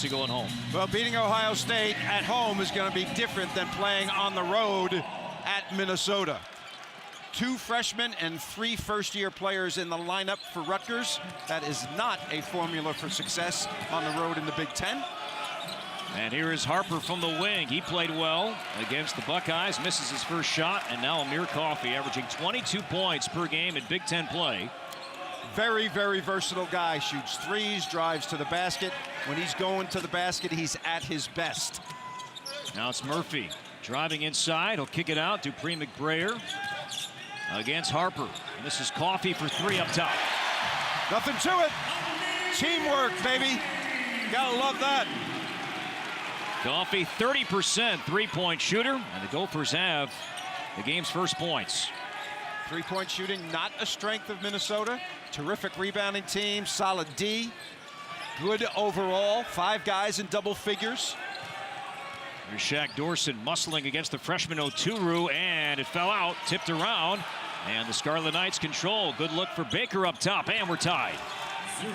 chance of going home? Well, beating Ohio State at home is going to be different than playing on the road at Minnesota. 2 freshmen and 3 first-year players in the lineup for Rutgers. That is not a formula for success on the road in the Big Ten. And here is Harper from the wing. He played well against the Buckeyes, misses his first shot, and now Amir Coffey averaging 22 points per game in Big Ten play. Very, very versatile guy. Shoots threes, drives to the basket. When he's going to the basket, he's at his best. Now it's Murphy driving inside. He'll kick it out. Dupree McBrayer against Harper. And this is Coffey for 3 up top. Nothing to it. Teamwork, baby. Gotta love that. Coffey, 30% three-point shooter, and the Gophers have the game's first points. Three-point shooting, not a strength of Minnesota. Terrific rebounding team, solid D. Good overall, 5 guys in double figures. Here's Shaq Dorson muscling against the freshman Oturu, and it fell out, tipped around, and the Scarlet Knights control. Good look for Baker up top, and we're tied.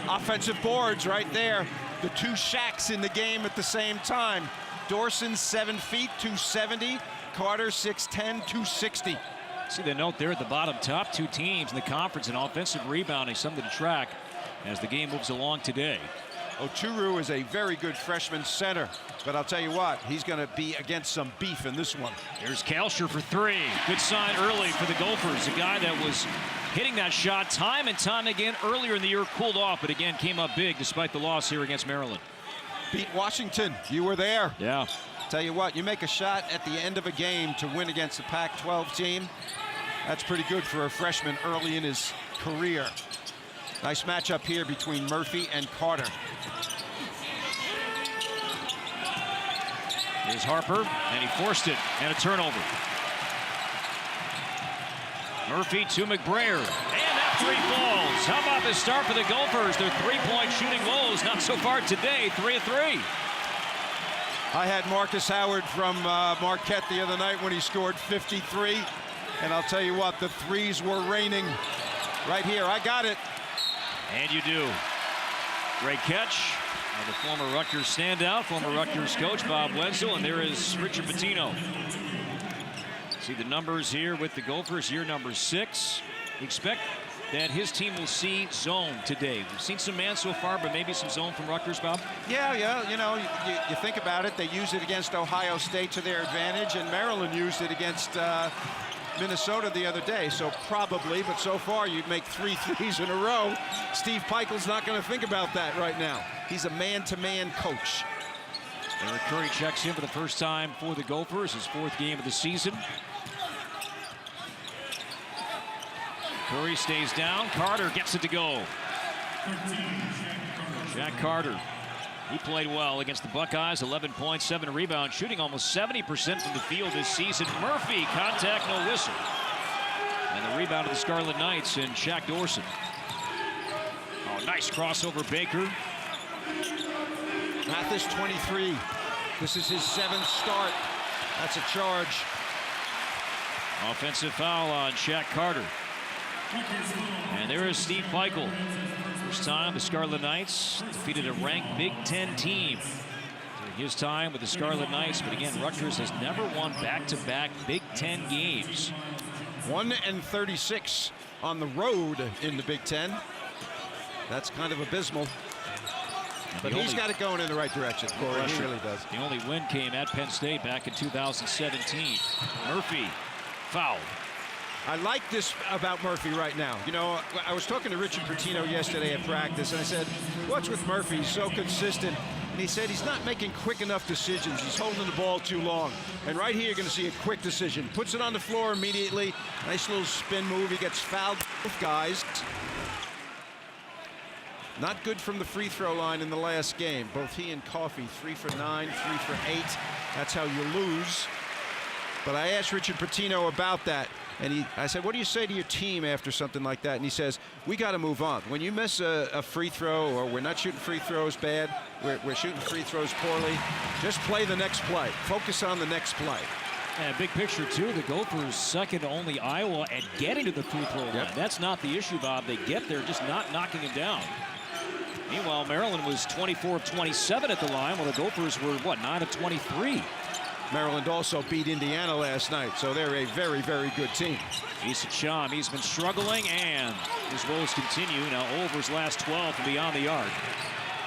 Offensive boards right there. The 2 Shaqs in the game at the same time. Dorson 7 feet, 270. Carter 6'10", 260. See the note there at the bottom. Top 2 teams in the conference in offensive rebounding, something to track as the game moves along today. Oturu is a very good freshman center, but I'll tell you what, he's going to be against some beef in this one. Here's Kalsher for 3. Good sign early for the Gophers. A guy that was hitting that shot time and time again earlier in the year, cooled off, but again came up big despite the loss here against Maryland. Beat Washington. You were there. Yeah. Tell you what, you make a shot at the end of a game to win against a Pac-12 team. That's pretty good for a freshman early in his career. Nice matchup here between Murphy and Carter. Here's Harper, and he forced it, and a turnover. Murphy to McBrayer, and that 3 falls. How about this start for the Gophers? Their 3-point shooting woes, not so far today, 3 of 3. I had Marcus Howard from Marquette the other night when he scored 53, and I'll tell you what, the threes were raining right here. I got it. And you do. Great catch. The former Rutgers standout, former Rutgers coach Bob Wenzel, and there is Richard Pitino. See the numbers here with the Gophers, year number 6. Expect that his team will see zone today. We've seen some man so far, but maybe some zone from Rutgers, Bob? Yeah, you know, you think about it, they used it against Ohio State to their advantage, and Maryland used it against Minnesota the other day, so probably, but so far you'd make 3 threes in a row. Steve Peichel's not going to think about that right now. He's a man-to-man coach. Eric Curry checks in for the first time for the Gophers, his 4th game of the season. Curry stays down. Carter gets it to go. Jack Carter. He played well against the Buckeyes, 11 points, 7 rebounds, shooting almost 70% from the field this season. Murphy, contact, no whistle. And the rebound of the Scarlet Knights and Shaq Dorson. Oh, nice crossover, Baker. Mathis, 23. This is his 7th start. That's a charge. Offensive foul on Shaq Carter. And there is Steve Peichel. First time the Scarlet Knights defeated a ranked Big Ten team during his time with the Scarlet Knights. But again, Rutgers has never won back-to-back Big Ten games. 1-36 on the road in the Big Ten. That's kind of abysmal. But he's got it going in the right direction. Corey, he really does. The only win came at Penn State back in 2017. Murphy fouled. I like this about Murphy right now. You know, I was talking to Richard Pitino yesterday at practice, and I said, what's with Murphy? He's so consistent. And he said he's not making quick enough decisions. He's holding the ball too long. And right here, you're going to see a quick decision. Puts it on the floor immediately. Nice little spin move. He gets fouled, both guys. Not good from the free throw line in the last game. Both he and Coffey, 3 for 9, 3 for 8. That's how you lose. But I asked Richard Pitino about that. And I said, what do you say to your team after something like that? And he says, we got to move on. When you miss a free throw, or we're not shooting free throws bad, we're shooting free throws poorly, just play the next play. Focus on the next play. And big picture, too, the Gophers second to only Iowa at getting to the free throw line. That's not the issue, Bob. They get there, just not knocking it down. Meanwhile, Maryland was 24 of 27 at the line, while the Gophers were, what, 9 of 23. Maryland also beat Indiana last night, so they're a very, very good team. Issa Cham, he's been struggling, and his woes continue. Now Over's last 12 from beyond the arc.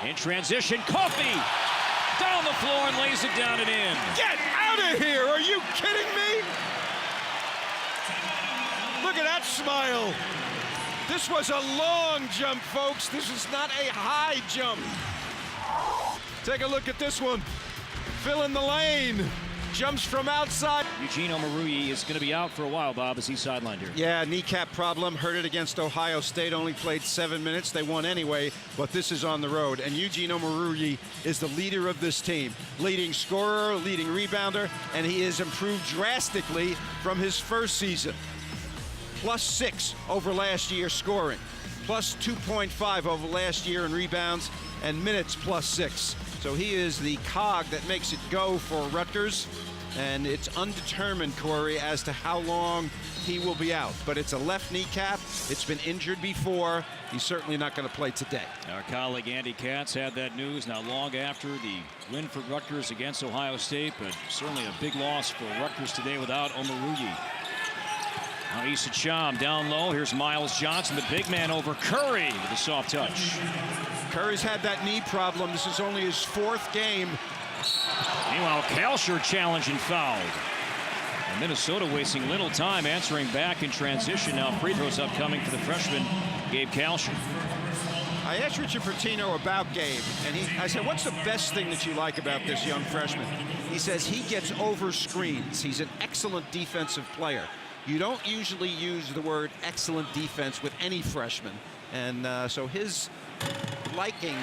In transition, Coffey down the floor and lays it down and in. Get out of here! Are you kidding me? Look at that smile. This was a long jump, folks. This is not a high jump. Take a look at this one. Fill in the lane. Jumps from outside. Eugene Omoruyi is going to be out for a while, Bob, as he's sidelined here. Yeah, kneecap problem. Hurt it against Ohio State. Only played 7 minutes. They won anyway, but this is on the road. And Eugene Omoruyi is the leader of this team. Leading scorer, leading rebounder, and he has improved drastically from his first season. +6 over last year scoring. +2.5 over last year in rebounds, and minutes +6. So he is the cog that makes it go for Rutgers, and it's undetermined, Corey, as to how long he will be out. But it's a left kneecap. It's been injured before. He's certainly not going to play today. Our colleague Andy Katz had that news not long after the win for Rutgers against Ohio State, but certainly a big loss for Rutgers today without Omoruyi. Now Issa Cham down low. Here's Miles Johnson, the big man, over Curry with a soft touch. Curry's had that knee problem. This is only his 4th game. Meanwhile, Kalsher challenged and fouled. And Minnesota wasting little time answering back in transition. Now free throws upcoming for the freshman, Gabe Kalsher. I asked Richard Pitino about Gabe, and I said, what's the best thing that you like about this young freshman? He says he gets over screens. He's an excellent defensive player. You don't usually use the word excellent defense with any freshman. And so his liking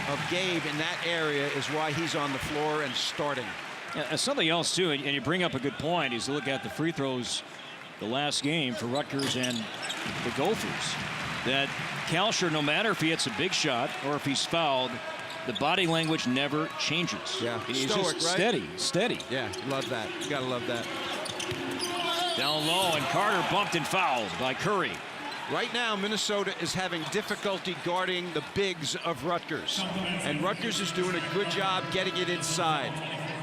of Gabe in that area is why he's on the floor and starting. Yeah, something else, too, and you bring up a good point, is to look at the free throws the last game for Rutgers and the Gophers. That Kalsher, no matter if he hits a big shot or if he's fouled, the body language never changes. Yeah, he's stoic, just right? steady. Yeah, love that. You gotta love that. Down low, and Carter bumped and fouled by Curry. Right now, Minnesota is having difficulty guarding the bigs of Rutgers. And Rutgers is doing a good job getting it inside.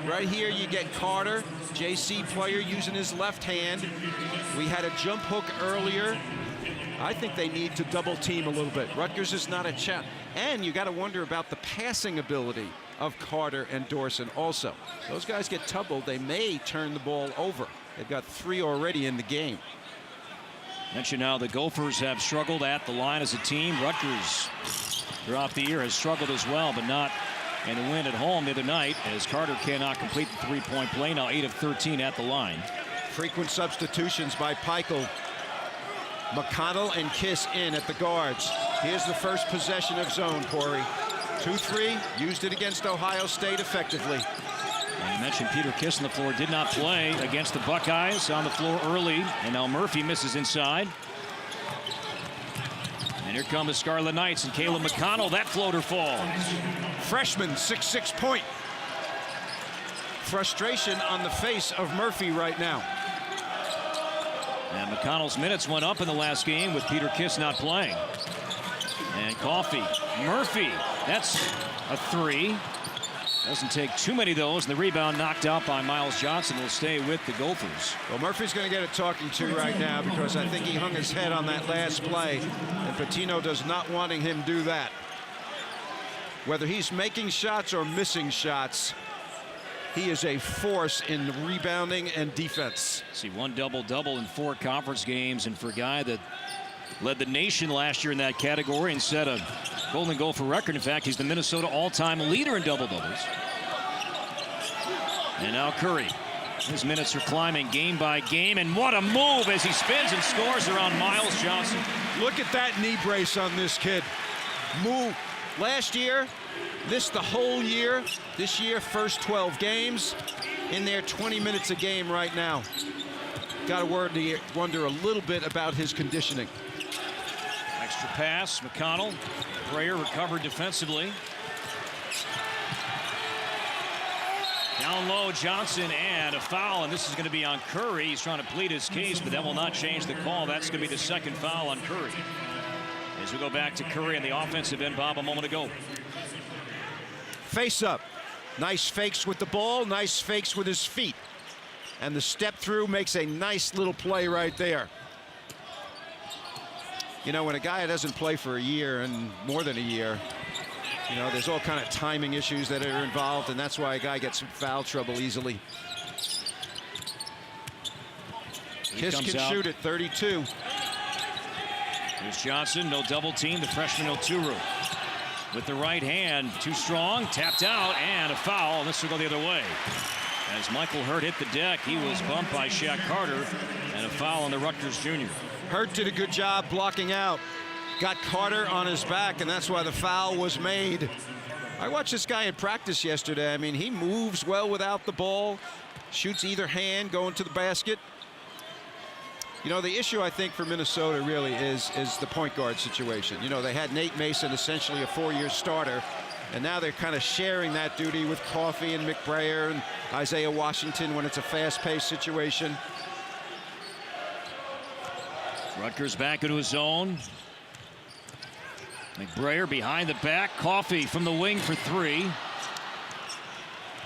Right here, you get Carter, JC player, using his left hand. We had a jump hook earlier. I think they need to double team a little bit. Rutgers is not a challenge. And you got to wonder about the passing ability of Carter and Dorson also. Those guys get tumbled, they may turn the ball over. They've got 3 already in the game. Mention now the Gophers have struggled at the line as a team. Rutgers throughout the year has struggled as well, but not in the win at home the other night, as Carter cannot complete the three-point play. Now 8 of 13 at the line. Frequent substitutions by Peichel. McConnell and Kiss in at the guards. Here's the first possession of zone, Corey. 2-3, used it against Ohio State effectively. And you mentioned Peter Kiss on the floor, did not play against the Buckeyes, on the floor early, and now Murphy misses inside. And here come the Scarlet Knights and Caleb McConnell. That floater falls. Freshman, 6'6" point. Frustration on the face of Murphy right now. And McConnell's minutes went up in the last game with Peter Kiss not playing. And Coffey, Murphy, that's a 3. Doesn't take too many of those, and the rebound knocked out by Miles Johnson will stay with the Gophers. Well, Murphy's going to get a talking to right now because I think he hung his head on that last play, and Pitino does not wanting him to do that. Whether he's making shots or missing shots, he is a force in rebounding and defense. See, 1 double-double in 4 conference games, and for a guy that led the nation last year in that category and set a Golden Gopher record. In fact, he's the Minnesota all-time leader in double-doubles. And now Curry. His minutes are climbing game by game, and what a move as he spins and scores around Miles Johnson. Look at that knee brace on this kid. Move. Last year, missed the whole year. This year, first 12 games. In there 20 minutes a game right now. Got to wonder a little bit about his conditioning. Extra pass, McConnell. McBrayer recovered defensively. Down low, Johnson, and a foul, and this is going to be on Curry. He's trying to plead his case, but that will not change the call. That's going to be the second foul on Curry. As we go back to Curry and the offensive end, Bob, a moment ago. Face up. Nice fakes with the ball, nice fakes with his feet. And the step through makes a nice little play right there. You know, when a guy doesn't play for a year and more than a year, you know, there's all kind of timing issues that are involved, and that's why a guy gets in foul trouble easily. Kiss can shoot at 32. Here's Johnson, no double team, the freshman Oturu. With the right hand, too strong, tapped out, and a foul. This will go the other way. As Michael Hurt hit the deck, he was bumped by Shaq Carter, and a foul on the Rutgers junior. Hurt did a good job blocking out. Got Carter on his back, and that's why the foul was made. I watched this guy in practice yesterday. I mean, he moves well without the ball, shoots either hand going to the basket. You know, the issue, I think, for Minnesota really is the point guard situation. You know, they had Nate Mason, essentially a 4-year starter, and now they're kind of sharing that duty with Coffey and McBrayer and Isaiah Washington when it's a fast-paced situation. Rutgers back into his zone. McBrayer behind the back. Coffey from the wing for 3.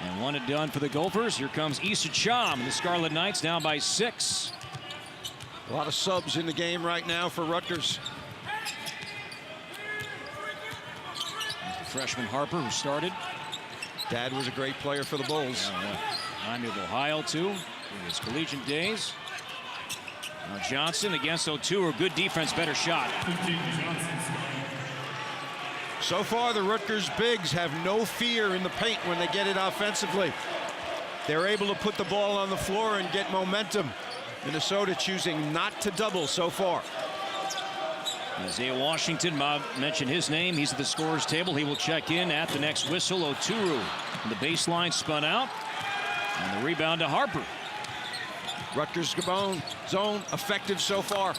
And one and done for the Gophers. Here comes Issa Cham. The Scarlet Knights down by 6. A lot of subs in the game right now for Rutgers. Freshman Harper, who started. Dad was a great player for the Bulls. I'm of Ohio, too, in his collegiate days. Now Johnson against Oturu. Good defense, better shot. So far, the Rutgers bigs have no fear in the paint when they get it offensively. They're able to put the ball on the floor and get momentum. Minnesota choosing not to double so far. Isaiah Washington, Bob mentioned his name. He's at the scorer's table. He will check in at the next whistle. Oturu, the baseline spun out. And the rebound to Harper. Rutgers zone effective so far.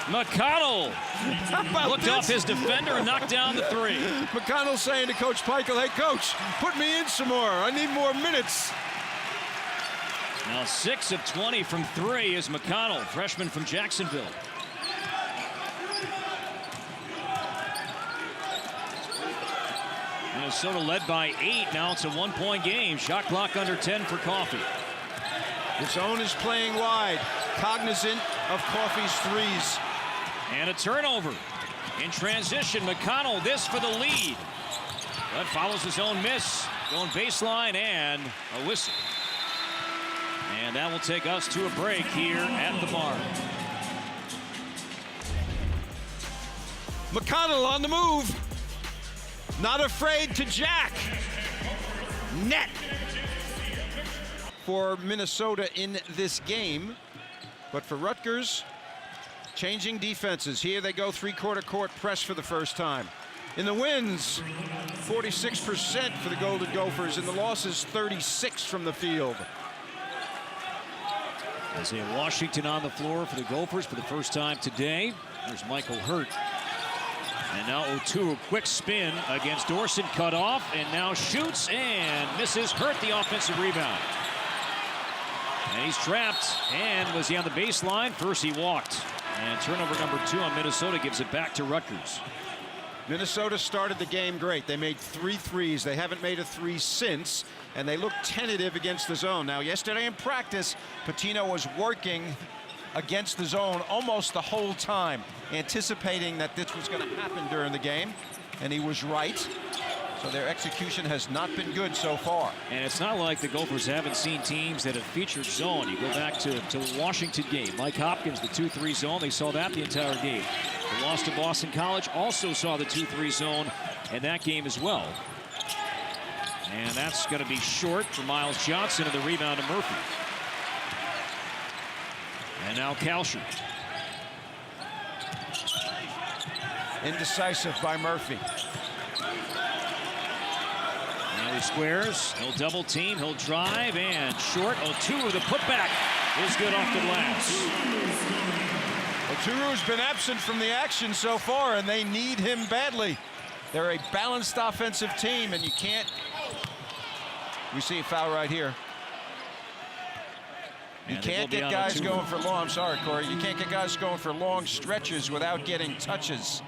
McConnell looked off his defender and knocked down the 3. McConnell saying to Coach Peichel, hey, Coach, put me in some more. I need more minutes. Now 6 of 20 from 3 is McConnell, freshman from Jacksonville. Minnesota led by 8. Now it's a 1-point game. Shot clock under 10 for Coffey. The zone is playing wide, cognizant of Coffey's threes. And a turnover. In transition, McConnell, this for the lead. But follows his own miss. Going baseline and a whistle. And that will take us to a break here at the Barn. McConnell on the move. Not afraid to jack. Net for Minnesota in this game. But for Rutgers, changing defenses. Here they go, three-quarter court press for the first time. In the wins, 46% for the Golden Gophers. In the losses, 36 from the field. Isaiah Washington on the floor for the Gophers for the first time today. There's Michael Hurt. And now Oturu, quick spin against Dorson, cut off, and now shoots and misses. Hurt the offensive rebound. And he's trapped. And was he on the baseline? First he walked. And turnover number 2 on Minnesota gives it back to Rutgers. Minnesota started the game great. They made 3 threes. They haven't made a 3 since, and they looked tentative against the zone. Now, yesterday in practice, Pitino was working against the zone almost the whole time, anticipating that this was going to happen during the game, and he was right. So their execution has not been good so far. And it's not like the Gophers haven't seen teams that have featured zone. You go back to the Washington game. Mike Hopkins, the 2-3 zone. They saw that the entire game. The loss to Boston College also saw the 2-3 zone in that game as well. And that's going to be short for Miles Johnson, and the rebound to Murphy. And now Kalsher. Indecisive by Murphy. Now he squares. He'll double team. He'll drive and short. Oturu, the putback is good off the glass. Oturu's been absent from the action so far, and they need him badly. They're a balanced offensive team, and you can't. We see a foul right here. You can't get guys going for long. I'm sorry, Corey. You can't get guys going for long stretches without getting touches.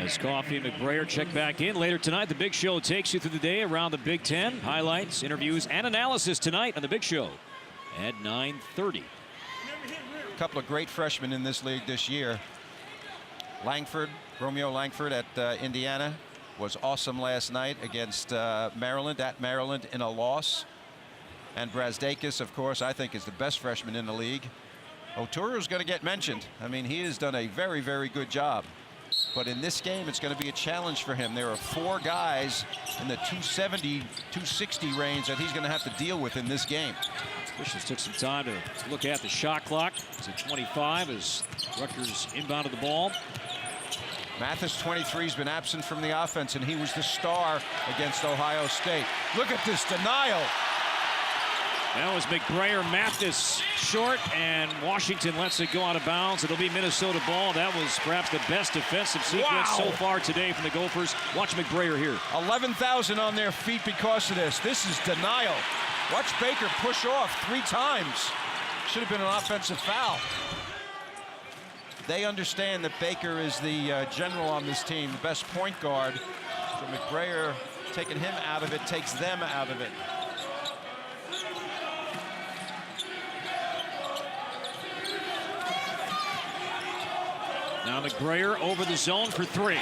As Coffey and McBrayer check back in later tonight, the Big Show takes you through the day around the Big Ten. Highlights, interviews, and analysis tonight on the Big Show at 9:30. A couple of great freshmen in this league this year. Romeo Langford at Indiana was awesome last night against Maryland, at Maryland in a loss. And Brazdakis, of course, I think is the best freshman in the league. Oturu's going to get mentioned. I mean, he has done a very, very good job. But in this game, it's going to be a challenge for him. There are 4 guys in the 270, 260 range that he's going to have to deal with in this game. Officials took some time to look at the shot clock. It's at 25 as Rutgers inbounded the ball. Mathis, 23, has been absent from the offense, and he was the star against Ohio State. Look at this denial. That was McBrayer, Mathis short, and Washington lets it go out of bounds. It'll be Minnesota ball. That was perhaps the best defensive sequence so far today from the Gophers. Watch McBrayer here. 11,000 on their feet because of this. This is denial. Watch Baker push off 3 times. Should have been an offensive foul. They understand that Baker is the general on this team, the best point guard. So McBrayer taking him out of it takes them out of it. Now McBrayer over the zone for 3.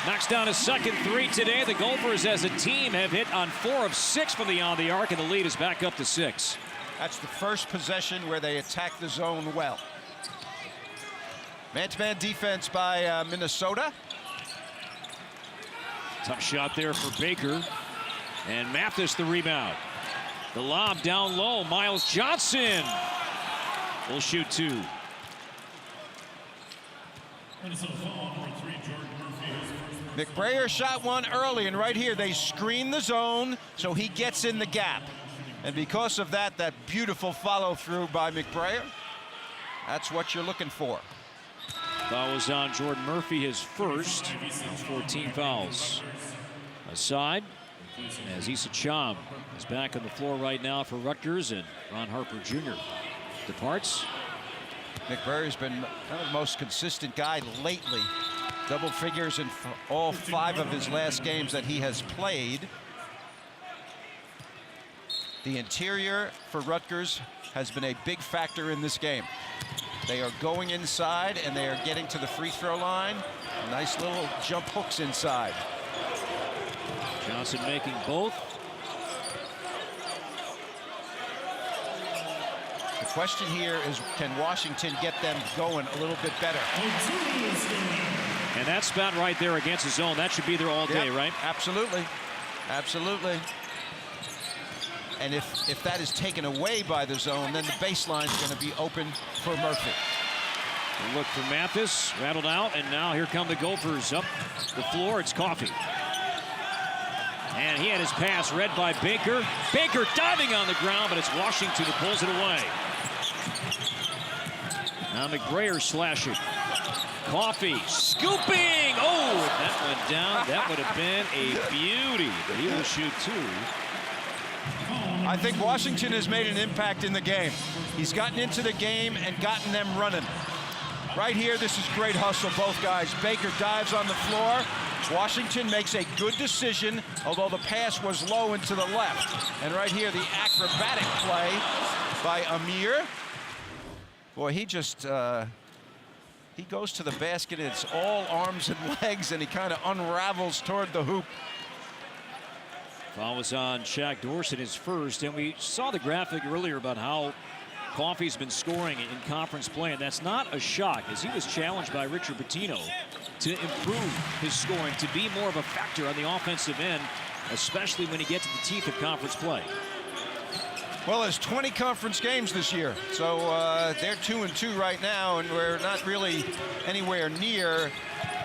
Knocks down his second 3 today. The Gophers as a team have hit on 4 of 6 from beyond the arc, and the lead is back up to 6. That's the first possession where they attack the zone well. Man-to-man defense by Minnesota. Tough shot there for Baker. And Mathis the rebound. The lob down low. Miles Johnson will shoot 2. McBrayer shot one early, and right here they screen the zone so he gets in the gap. And because of that, that beautiful follow-through by McBrayer, that's what you're looking for. Foul was on Jordan Murphy, his first. 14 fouls. Aside, as Issa Cham is back on the floor right now for Rutgers, and Ron Harper Jr. departs. McBrary's been kind of the most consistent guy lately. Double figures in all 5 of his last games that he has played. The interior for Rutgers has been a big factor in this game. They are going inside, and they are getting to the free throw line. Nice little jump hooks inside. Johnson making both. The question here is, can Washington get them going a little bit better? And that spot right there against the zone, that should be there all day, right? Absolutely. Absolutely. And if that is taken away by the zone, then the baseline is going to be open for Murphy. A look for Mathis, rattled out, and now here come the Gophers up the floor. It's Coffey. And he had his pass read by Baker. Baker diving on the ground, but it's Washington who pulls it away. Now McBrayer slashing. Coffey scooping. Oh, if that went down, that would have been a beauty. But he will shoot 2. I think Washington has made an impact in the game. He's gotten into the game and gotten them running. Right here, this is great hustle, both guys. Baker dives on the floor. Washington makes a good decision, although the pass was low and to the left. And right here, the acrobatic play by Amir. Boy, he just, he goes to the basket, it's all arms and legs, and he kind of unravels toward the hoop. Foul was on Shaq Dorsett, his first, and we saw the graphic earlier about how Coffey's been scoring in conference play, and that's not a shock, as he was challenged by Richard Pitino to improve his scoring, to be more of a factor on the offensive end, especially when he gets to the teeth of conference play. Well, there's 20 conference games this year, so they're 2-2 right now, and we're not really anywhere near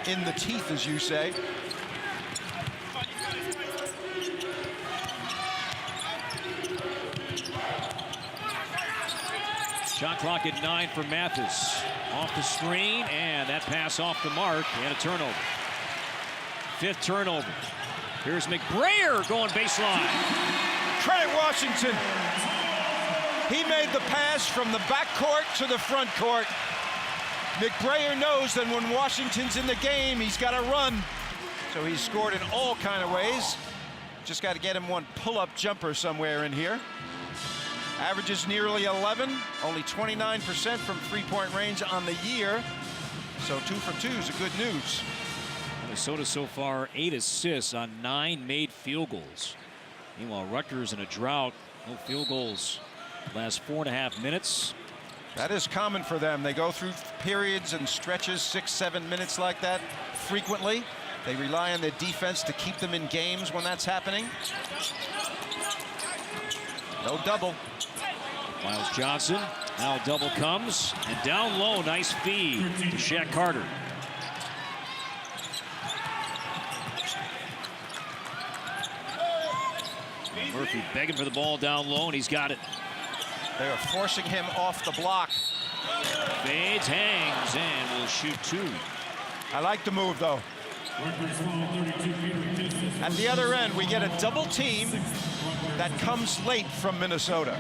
in the teeth, as you say. Shot clock at 9 for Mathis. Off the screen, and that pass off the mark, and a turnover. 5th turnover. Here's McBrayer going baseline. Trent Washington. He made the pass from the back court to the front court. McBrayer knows that when Washington's in the game, he's got to run. So he's scored in all kind of ways. Just got to get him one pull-up jumper somewhere in here. Averages nearly 11, only 29% from three-point range on the year. So 2 for 2 is a good news. Minnesota so far 8 assists on 9 made field goals. Meanwhile, Rutgers in a drought, no field goals last 4.5 minutes. That is common for them. They go through periods and stretches 6-7 minutes like that frequently. They rely on their defense to keep them in games when that's happening. No double. Miles Johnson, now a double comes, and down low, nice feed to Shaq Carter. Murphy begging for the ball down low, and he's got it. They are forcing him off the block. Fades, hangs, and will shoot 2. I like the move, though. At the other end, we get a double team that comes late from Minnesota.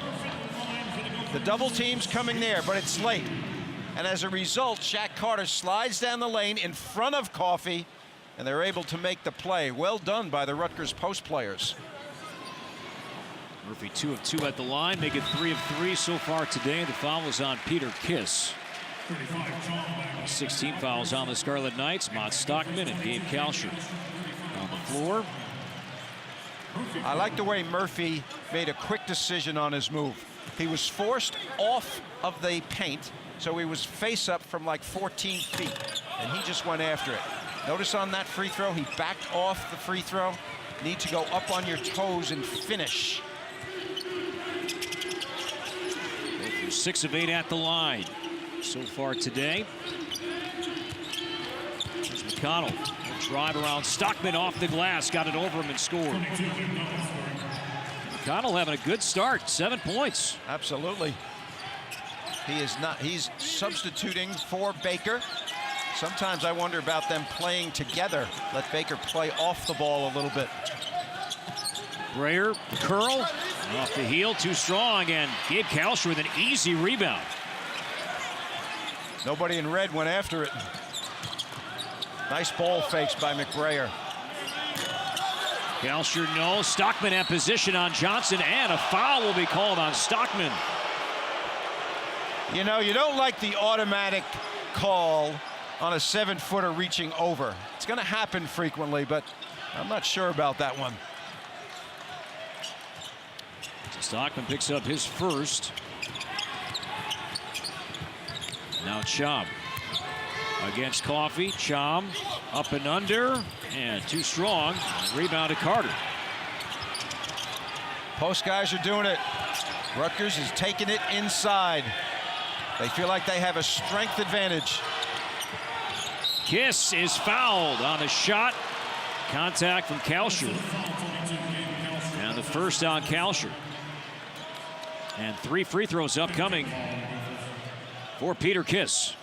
The double team's coming there, but it's late. And as a result, Shaq Carter slides down the lane in front of Coffey, and they're able to make the play. Well done by the Rutgers post players. Murphy 2 of 2 at the line, make it 3 of 3 so far today. The foul was on Peter Kiss. 16 fouls on the Scarlet Knights. Mott Stockman and Gabe Kalsher on the floor. I like the way Murphy made a quick decision on his move. He was forced off of the paint, so he was face up from like 14 feet, and he just went after it. Notice on that free throw, he backed off the free throw. Need to go up on your toes and finish. 6 of 8 at the line so far today. Here's McConnell. Drive around Stockman off the glass, got it over him and scored. McConnell having a good start, 7 points. Absolutely. He's substituting for Baker. Sometimes I wonder about them playing together. Let Baker play off the ball a little bit. Brayer, the curl, off the heel, too strong, and Gabe Kalsher with an easy rebound. Nobody in red went after it. Nice ball fakes by McBrayer. Kalsher no. Stockman at position on Johnson, and a foul will be called on Stockman. You know, you don't like the automatic call on a 7-footer reaching over. It's going to happen frequently, but I'm not sure about that one. Stockman picks up his first. Now Chom against Coffey. Chom up and under, and too strong. Rebound to Carter. Post guys are doing it. Rutgers is taking it inside. They feel like they have a strength advantage. Kiss is fouled on the shot. Contact from Kalsher. And the first on Kalsher. And 3 free throws upcoming for Peter Kiss.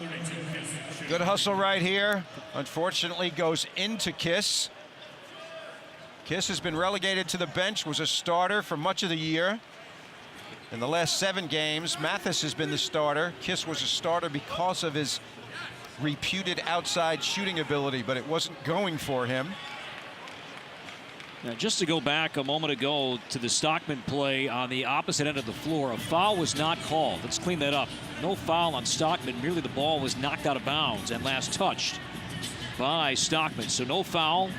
Good hustle right here. Unfortunately goes into Kiss. Kiss has been relegated to the bench, was a starter for much of the year. In the last 7 games, Mathis has been the starter. Kiss was a starter because of his reputed outside shooting ability, but it wasn't going for him. Now, just to go back a moment ago to the Stockman play on the opposite end of the floor, a foul was not called. Let's clean that up. No foul on Stockman, merely the ball was knocked out of bounds and last touched by Stockman. So no foul.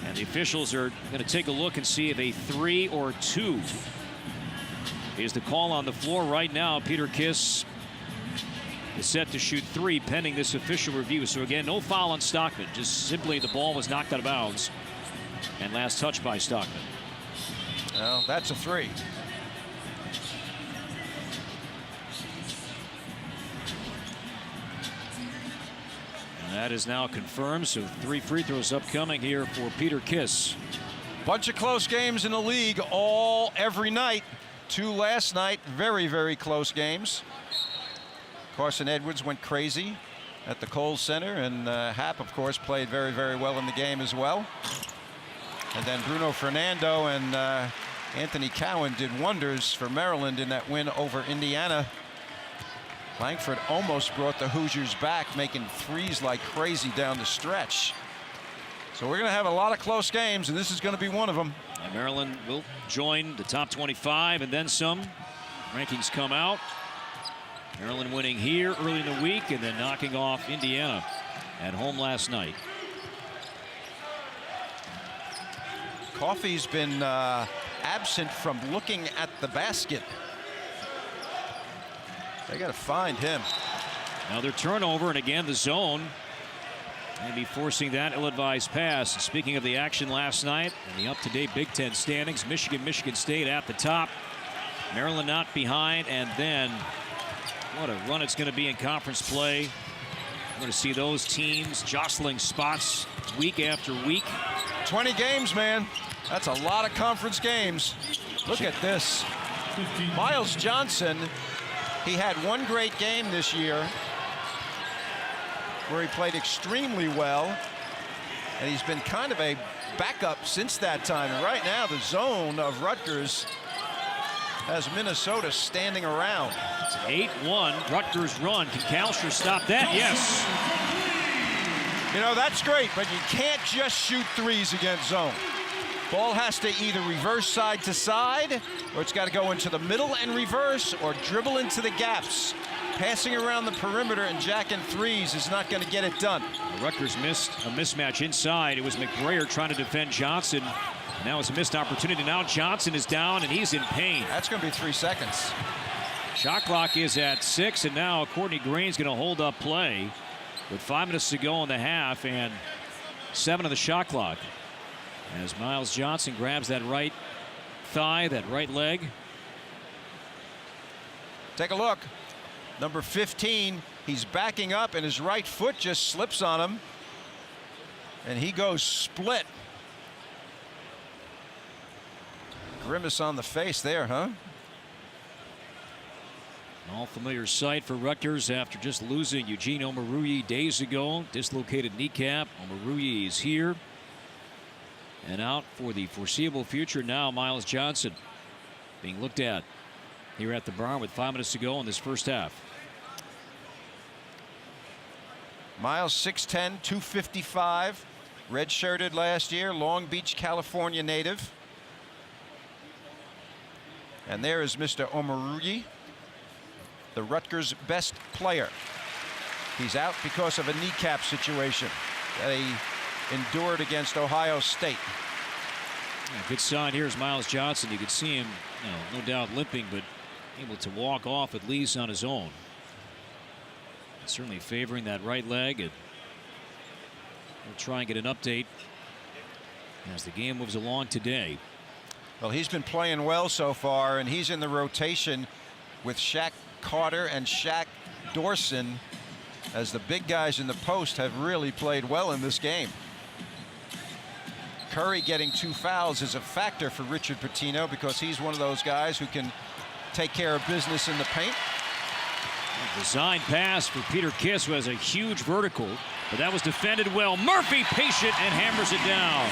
And the officials are going to take a look and see if a 3 or 2 is the call on the floor right now. Peter Kiss is set to shoot 3 pending this official review. So again, no foul on Stockman, just simply the ball was knocked out of bounds. And last touch by Stockman. Well, that's a 3. And that is now confirmed, so 3 free throws upcoming here for Peter Kiss. Bunch of close games in the league every night. 2 last night, very, very close games. Carson Edwards went crazy at the Kohl's Center, and Happ, of course, played very, very well in the game as well. And then Bruno Fernando and Anthony Cowan did wonders for Maryland in that win over Indiana Langford almost brought the Hoosiers back, making threes like crazy down the stretch. So we're going to have a lot of close games, and this is going to be one of them. And Maryland will join the top 25 and then some. Rankings come out. Maryland winning here early in the week and then knocking off Indiana at home last night. Coffey's been absent from looking at the basket. They got to find him. Another turnover, and again the zone. Maybe forcing that ill-advised pass. And speaking of the action last night and the up-to-date Big Ten standings, Michigan State at the top. Maryland not behind, and then what a run it's going to be in conference play. We're going to see those teams jostling spots week after week. 20 games, man. That's a lot of conference games. Look at this. Miles Johnson, he had one great game this year where he played extremely well, and he's been kind of a backup since that time. And right now, the zone of Rutgers has Minnesota standing around. It's an 8-1 Rutgers run. Can Kalsher stop that? Yes. You know, that's great, but you can't just shoot threes against zone. Ball has to either reverse side to side, or it's got to go into the middle and reverse, or dribble into the gaps. Passing around the perimeter and jacking threes is not going to get it done. Rutgers missed a mismatch inside. It was McBrayer trying to defend Johnson. Now it's a missed opportunity. Now Johnson is down and he's in pain. That's going to be 3 seconds. Shot clock is at 6, and now Courtney Green's going to hold up play with 5 minutes to go in the half and 7 of the shot clock. As Miles Johnson grabs that right thigh, that right leg. Take a look. Number 15, he's backing up and his right foot just slips on him. And he goes split. Grimace on the face there, huh? An all-familiar sight for Rutgers after just losing Eugene Omoruyi days ago. Dislocated kneecap. Omoruyi is here and out for the foreseeable future. Now Miles Johnson being looked at here at the barn with 5 minutes to go in this first half. Miles 6'10", 255, redshirted last year, Long Beach, California native. And there is Mr. Omoruyi, the Rutgers best player. He's out because of a kneecap situation that he endured against Ohio State. Yeah, good sign. Here's Miles Johnson. You can see him, no doubt limping, but able to walk off at least on his own. Certainly favoring that right leg, and we'll try and get an update as the game moves along today. Well, he's been playing well so far, and he's in the rotation with Shaq Carter and Shaq Dorson, as the big guys in the post have really played well in this game. Curry getting 2 fouls is a factor for Richard Pitino because he's one of those guys who can take care of business in the paint. Design pass for Peter Kiss, who has a huge vertical, but that was defended well. Murphy patient and hammers it down.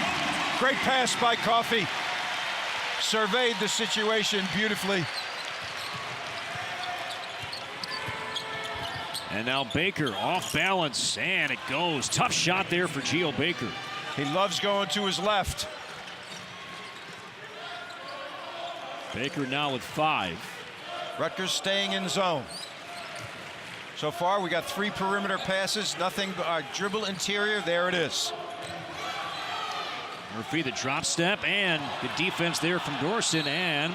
Great pass by Coffey. Surveyed the situation beautifully. And now Baker off balance, and it goes. Tough shot there for Geo Baker. He loves going to his left. Baker now with 5. Rutgers staying in zone. So far, we got 3 perimeter passes, nothing but dribble interior. There it is. Murphy, the drop step, and the defense there from Dorson, and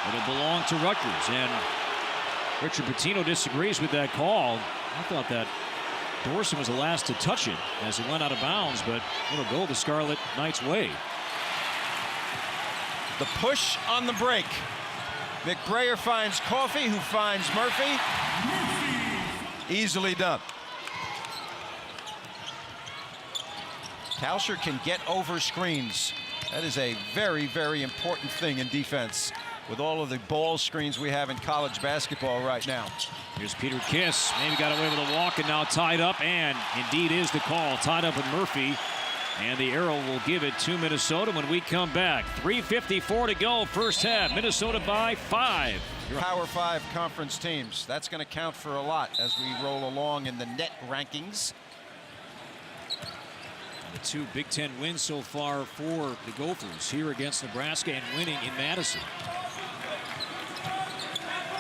it'll belong to Rutgers. And Richard Pitino disagrees with that call. I thought that Dorson was the last to touch it as it went out of bounds, but it'll go the Scarlet Knights' way. The push on the break. McBrayer finds Coffey, who finds Murphy. Easily done. Kalsher can get over screens. That is a very, very important thing in defense with all of the ball screens we have in college basketball right now. Here's Peter Kiss. Maybe got away with a walk and now tied up, and indeed is the call. Tied up with Murphy. And the arrow will give it to Minnesota when we come back. 3:54 to go, first half. Minnesota by 5. Power 5 conference teams. That's going to count for a lot as we roll along in the net rankings. The 2 Big Ten wins so far for the Gophers here against Nebraska and winning in Madison.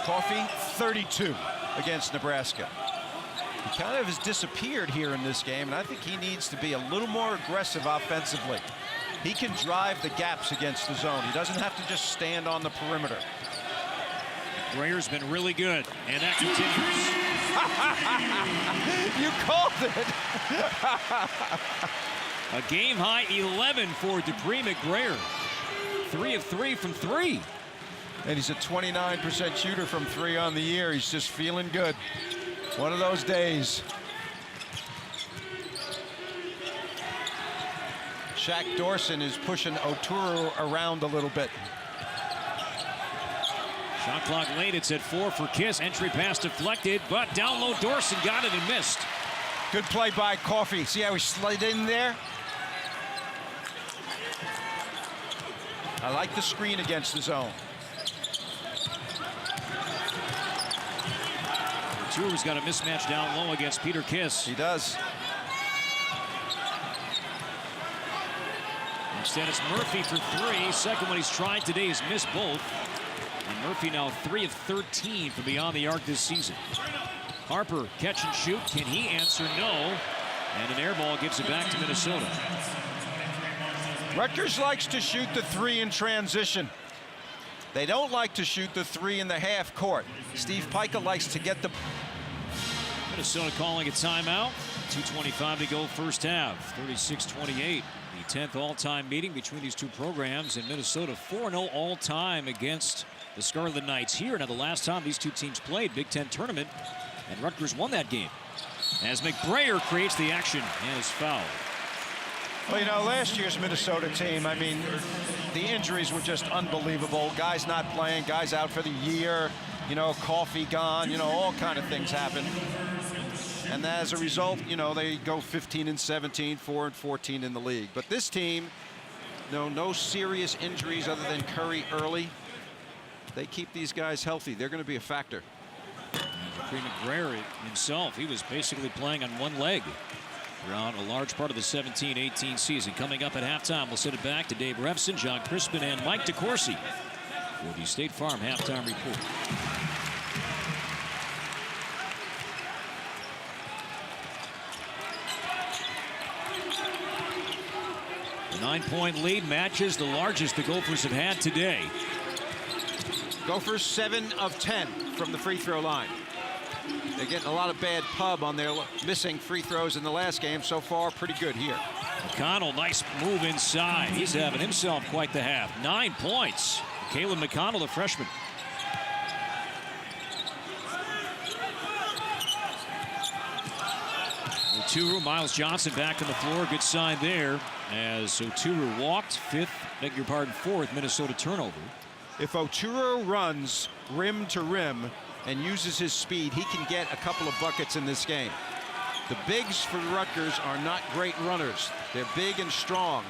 Coffee, 32 against Nebraska. He kind of has disappeared here in this game, and I think he needs to be a little more aggressive offensively. He can drive the gaps against the zone. He doesn't have to just stand on the perimeter. Brayer's been really good, and that continues. You called it. A game-high 11 for Dupree McBrayer. 3 of 3 from 3. And he's a 29% shooter from 3 on the year. He's just feeling good. One of those days. Shaq Dorson is pushing Oturu around a little bit. Shot clock late. It's at 4 for Kiss. Entry pass deflected, but down low Dorson got it and missed. Good play by Coffey. See how he slid in there? I like the screen against the zone. Oturu's got a mismatch down low against Peter Kiss. He does. Instead, it's Murphy for 3. Second one he's tried today has missed both. And Murphy now 3 of 13 from beyond the arc this season. Harper, catch and shoot. Can he answer? No. And an air ball gives it back to Minnesota. Rutgers likes to shoot the 3 in transition. They don't like to shoot the 3 in the half court. Steve Pica likes to get the... Minnesota calling a timeout. 2:25 to go first half. 36-28. The 10th all-time meeting between these two programs. And Minnesota 4-0 all-time against the Scarlet Knights here. Now the last time these two teams played, Big Ten tournament, and Rutgers won that game. As McBrayer creates the action and is fouled. Well, you know, last year's Minnesota team, I mean, the injuries were just unbelievable. Guys not playing, guys out for the year, you know, Coffee gone, you know, all kind of things happen. And as a result, you know, they go 15-17, 4-14 in the league. But this team, no serious injuries other than Curry early. They keep these guys healthy. They're going to be a factor. Dupree McBrayer himself, he was basically playing on one leg around a large part of the 17-18 season. Coming up at halftime, we'll send it back to Dave Revson, John Crispin, and Mike DeCourcy for the State Farm halftime report. The 9-point lead matches the largest the Gophers have had today. Gophers 7 of 10 from the free throw line. They're getting a lot of bad pub on their missing free throws in the last game. So far, pretty good here. McConnell, nice move inside. He's having himself quite the half. 9 points. Caleb McConnell, the freshman. Oturu, Miles Johnson back on the floor. Good sign there as Oturu walked. Fourth Minnesota turnover. If Oturu runs rim to rim and uses his speed, he can get a couple of buckets in this game. The bigs for Rutgers are not great runners. They're big and strong.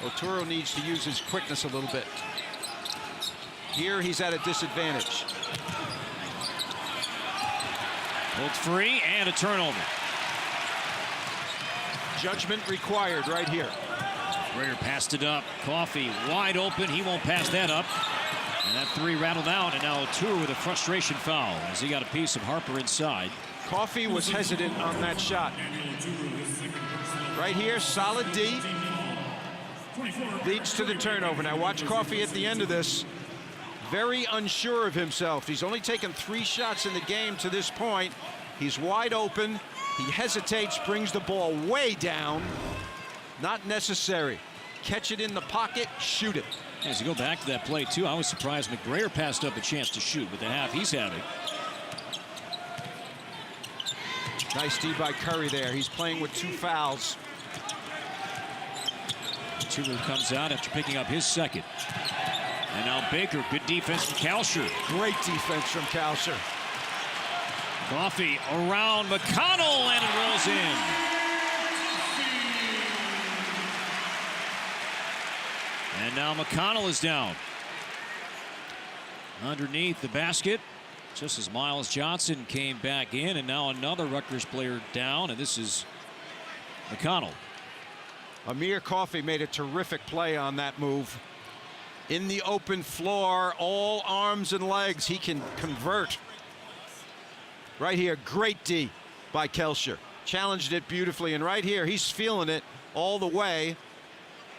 Oturu needs to use his quickness a little bit. Here he's at a disadvantage. Pulled free and a turnover. Judgment required right here. Brayer passed it up. Coffee wide open. He won't pass that up. And that 3 rattled out, and now Oturu with a frustration foul as he got a piece of Harper inside. Coffee was hesitant on that shot. Right here, solid D. Leads to the turnover. Now watch Coffee at the end of this. Very unsure of himself. He's only taken 3 shots in the game to this point. He's wide open. He hesitates, brings the ball way down. Not necessary. Catch it in the pocket, shoot it. As you go back to that play, too, I was surprised McBrayer passed up a chance to shoot with the half he's having. Nice D by Curry there. He's playing with 2 fouls. Oturu comes out after picking up his second. And now Baker, good defense from Kalsher. Great defense from Kalsher. Coffee around McConnell, and it rolls in. And now McConnell is down. Underneath the basket, just as Miles Johnson came back in, and now another Rutgers player down, and this is McConnell. Amir Coffey made a terrific play on that move. In the open floor, all arms and legs, he can convert. Right here, great D by Kelscher. Challenged it beautifully, and right here, he's feeling it all the way.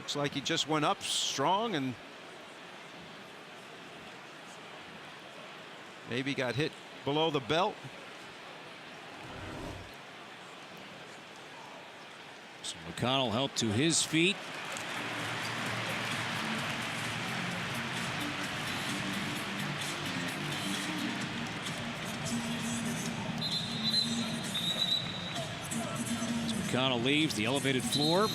Looks like he just went up strong and maybe got hit below the belt. So McConnell helped to his feet. As McConnell leaves the elevated floor,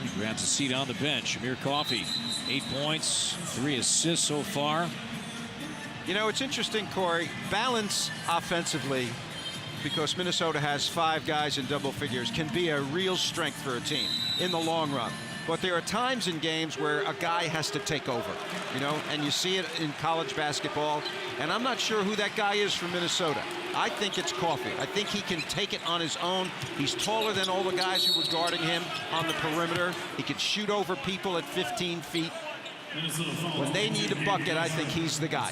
he grabs a seat on the bench. Amir Coffey, 8 points, 3 assists so far. You know, it's interesting, Corey, balance offensively, because Minnesota has 5 guys in double figures, can be a real strength for a team in the long run. But there are times in games where a guy has to take over, you know, and you see it in college basketball. And I'm not sure who that guy is for Minnesota. I think it's Coffey. I think he can take it on his own. He's taller than all the guys who were guarding him on the perimeter. He can shoot over people at 15 feet. When they need a bucket, I think he's the guy.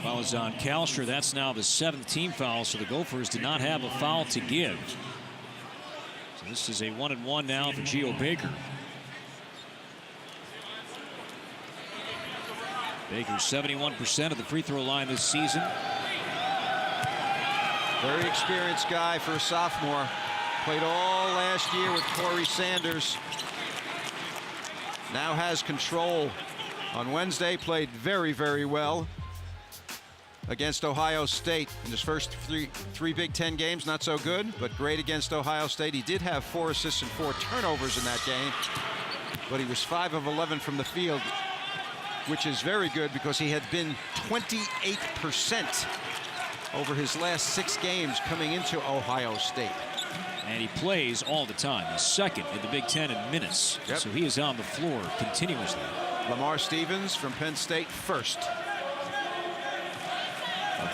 Foul is on Kelscher. That's now the 7th team foul, so the Gophers did not have a foul to give. So this is a 1-and-1 now for Geo Baker. Baker 71% of the free throw line this season. Very experienced guy for a sophomore. Played all last year with Corey Sanders. Now has control. On Wednesday, played very, very well against Ohio State. In his first three Big Ten games, not so good, but great against Ohio State. He did have 4 assists and 4 turnovers in that game, but he was 5 of 11 from the field, which is very good because he had been 28% over his last 6 games coming into Ohio State. And he plays all the time. He's 2nd in the Big Ten in minutes. Yep. So he is on the floor continuously. Lamar Stevens from Penn State 1st.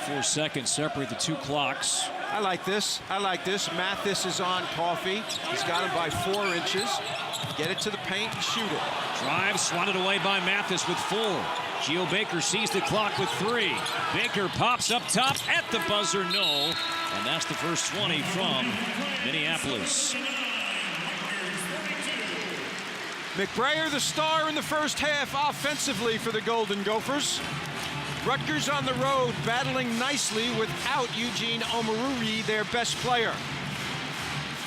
4 seconds separate the 2 clocks. I like this. I like this. Mathis is on Coffey. He's got him by 4 inches. Get it to the paint and shoot it. Drive swatted away by Mathis with 4. Geo Baker sees the clock with 3. Baker pops up top at the buzzer, no. And that's the first 20 from Minneapolis. McBrayer the star in the first half offensively for the Golden Gophers. Rutgers on the road battling nicely without Eugene Omoruyi, their best player.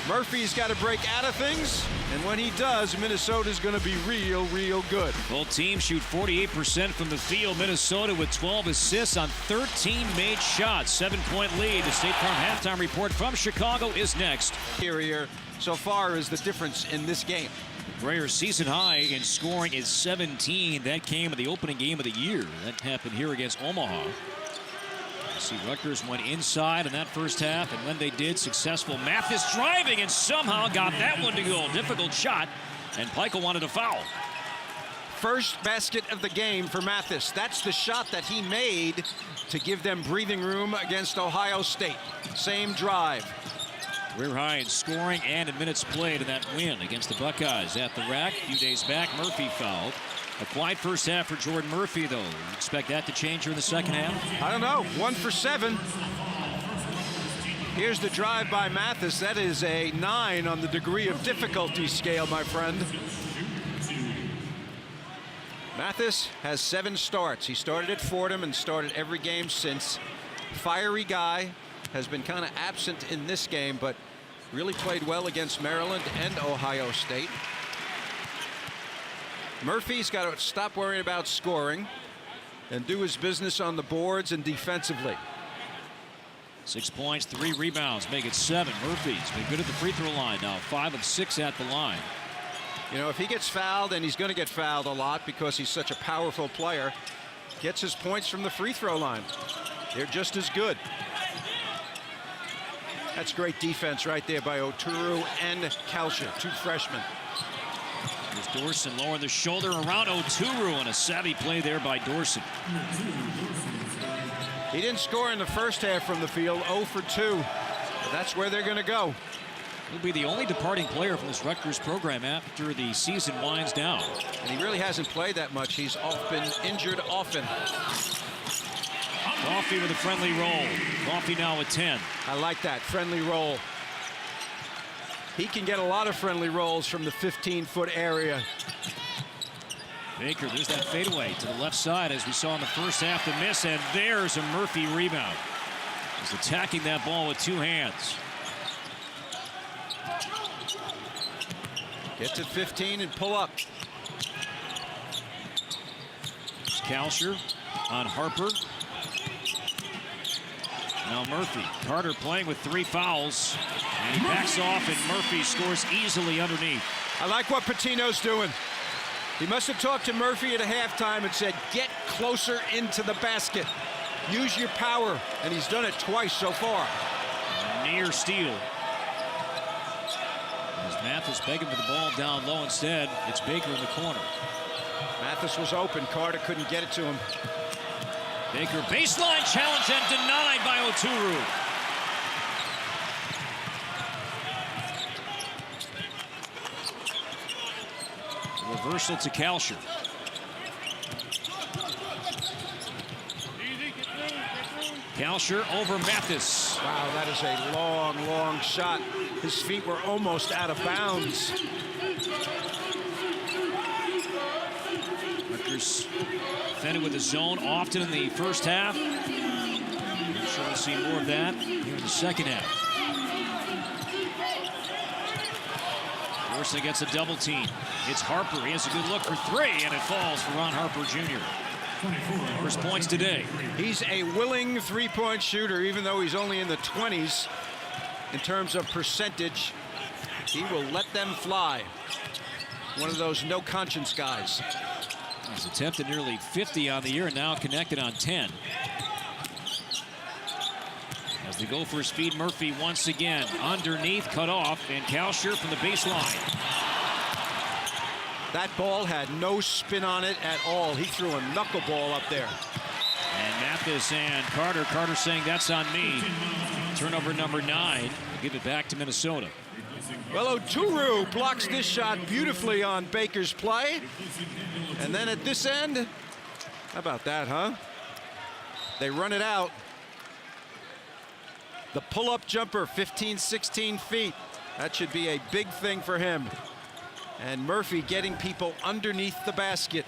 Murphy's got to break out of things, and when he does, Minnesota's going to be real, real good. Both teams shoot 48% from the field. Minnesota with 12 assists on 13 made shots. 7-point lead. The State Farm halftime report from Chicago is next. Here so far is the difference in this game. Brayer's season high in scoring is 17. That came in the opening game of the year. That happened here against Omaha. See, Rutgers went inside in that first half, and when they did, successful. Mathis driving and somehow got that one to go. Difficult shot, and Peichel wanted a foul. First basket of the game for Mathis. That's the shot that he made to give them breathing room against Ohio State. Same drive. Career high in scoring and in minutes played in that win against the Buckeyes at the rack. A few days back, Murphy fouled. A quiet first half for Jordan Murphy, though. You expect that to change here in the second half? I don't know. 1 for 7. Here's the drive by Mathis. That is a 9 on the degree of difficulty scale, my friend. Mathis has 7 starts. He started at Fordham and started every game since. Fiery guy. Has been kind of absent in this game, but really played well against Maryland and Ohio State. Murphy's got to stop worrying about scoring and do his business on the boards and defensively. 6 points, 3 rebounds, make it 7. Murphy's been good at the free throw line now, 5 of 6 at the line. You know, if he gets fouled, and he's going to get fouled a lot because he's such a powerful player, gets his points from the free throw line. They're just as good. That's great defense right there by Oturu and Kalsher, 2 freshmen. Here's Dorson lowering the shoulder around Oturu, and a savvy play there by Dorson. He didn't score in the first half from the field, 0 for 2. But that's where they're going to go. He'll be the only departing player from this Rutgers program after the season winds down. And he really hasn't played that much. He's been injured often. Coffee with a friendly roll. Coffee now at 10. I like that, friendly roll. He can get a lot of friendly rolls from the 15-foot area. Baker, there's that fadeaway to the left side as we saw in the first half, the miss, and there's a Murphy rebound. He's attacking that ball with 2 hands. Get to 15 and pull up. It's Kalsher on Harper. Now Murphy. Carter playing with 3 fouls. And he backs off, and Murphy scores easily underneath. I like what Pitino's doing. He must have talked to Murphy at a halftime and said, get closer into the basket. Use your power. And he's done it twice so far. Near steal. As Mathis begging for the ball down low instead, it's Baker in the corner. Mathis was open. Carter couldn't get it to him. Baker baseline challenge and denied by Oturu. Reversal to Kalsher. Kalsher over Mathis. Wow, that is a long, long shot. His feet were almost out of bounds. Rutgers defended with the zone often in the first half. I'm sure we'll see more of that here in the second half. Dorson gets a double team. It's Harper. He has a good look for 3, and it falls for Ron Harper Jr. First points today. He's a willing 3-point shooter, even though he's only in the 20s in terms of percentage. He will let them fly. One of those no conscience guys. He's attempted nearly 50 on the year and now connected on 10. As they go for speed, Murphy once again underneath, cut off, and Kalsher from the baseline. That ball had no spin on it at all. He threw a knuckleball up there. And Mathis and Carter. Carter saying that's on me. Turnover number 9. Give it back to Minnesota. Well, Oturu blocks this shot beautifully on Baker's play. And then at this end, how about that, huh? They run it out. The pull-up jumper, 15, 16 feet. That should be a big thing for him. And Murphy getting people underneath the basket.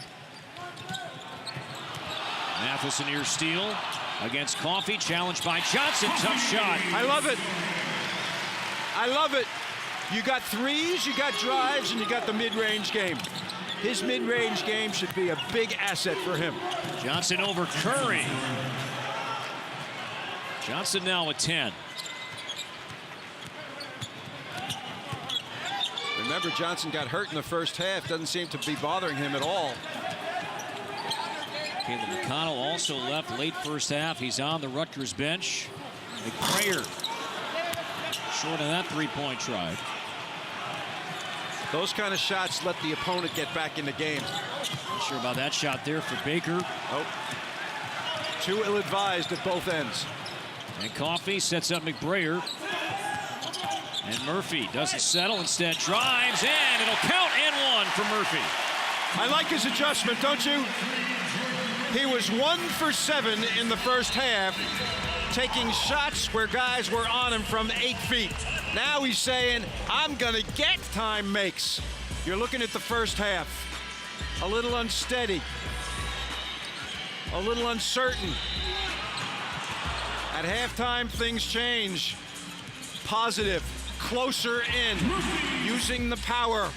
Mathis a near steal against Coffee. Challenged by Johnson. Tough shot. I love it. I love it. You got threes, you got drives, and you got the mid-range game. His mid-range game should be a big asset for him. Johnson over Curry. Johnson now at 10. Remember, Johnson got hurt in the first half. Doesn't seem to be bothering him at all. Caleb McConnell also left late first half. He's on the Rutgers bench. McBrayer short on that 3-point try. Those kind of shots let the opponent get back in the game. Not sure about that shot there for Baker. Oh, too ill-advised at both ends. And Coffee sets up McBrayer. And Murphy doesn't settle, instead drives in. It'll count and 1 for Murphy. I like his adjustment, don't you? He was 1 for 7 in the first half, taking shots where guys were on him from 8 feet. Now he's saying, I'm gonna get time makes. You're looking at the first half. A little unsteady. A little uncertain. At halftime, things change. Positive. Closer in, using the power.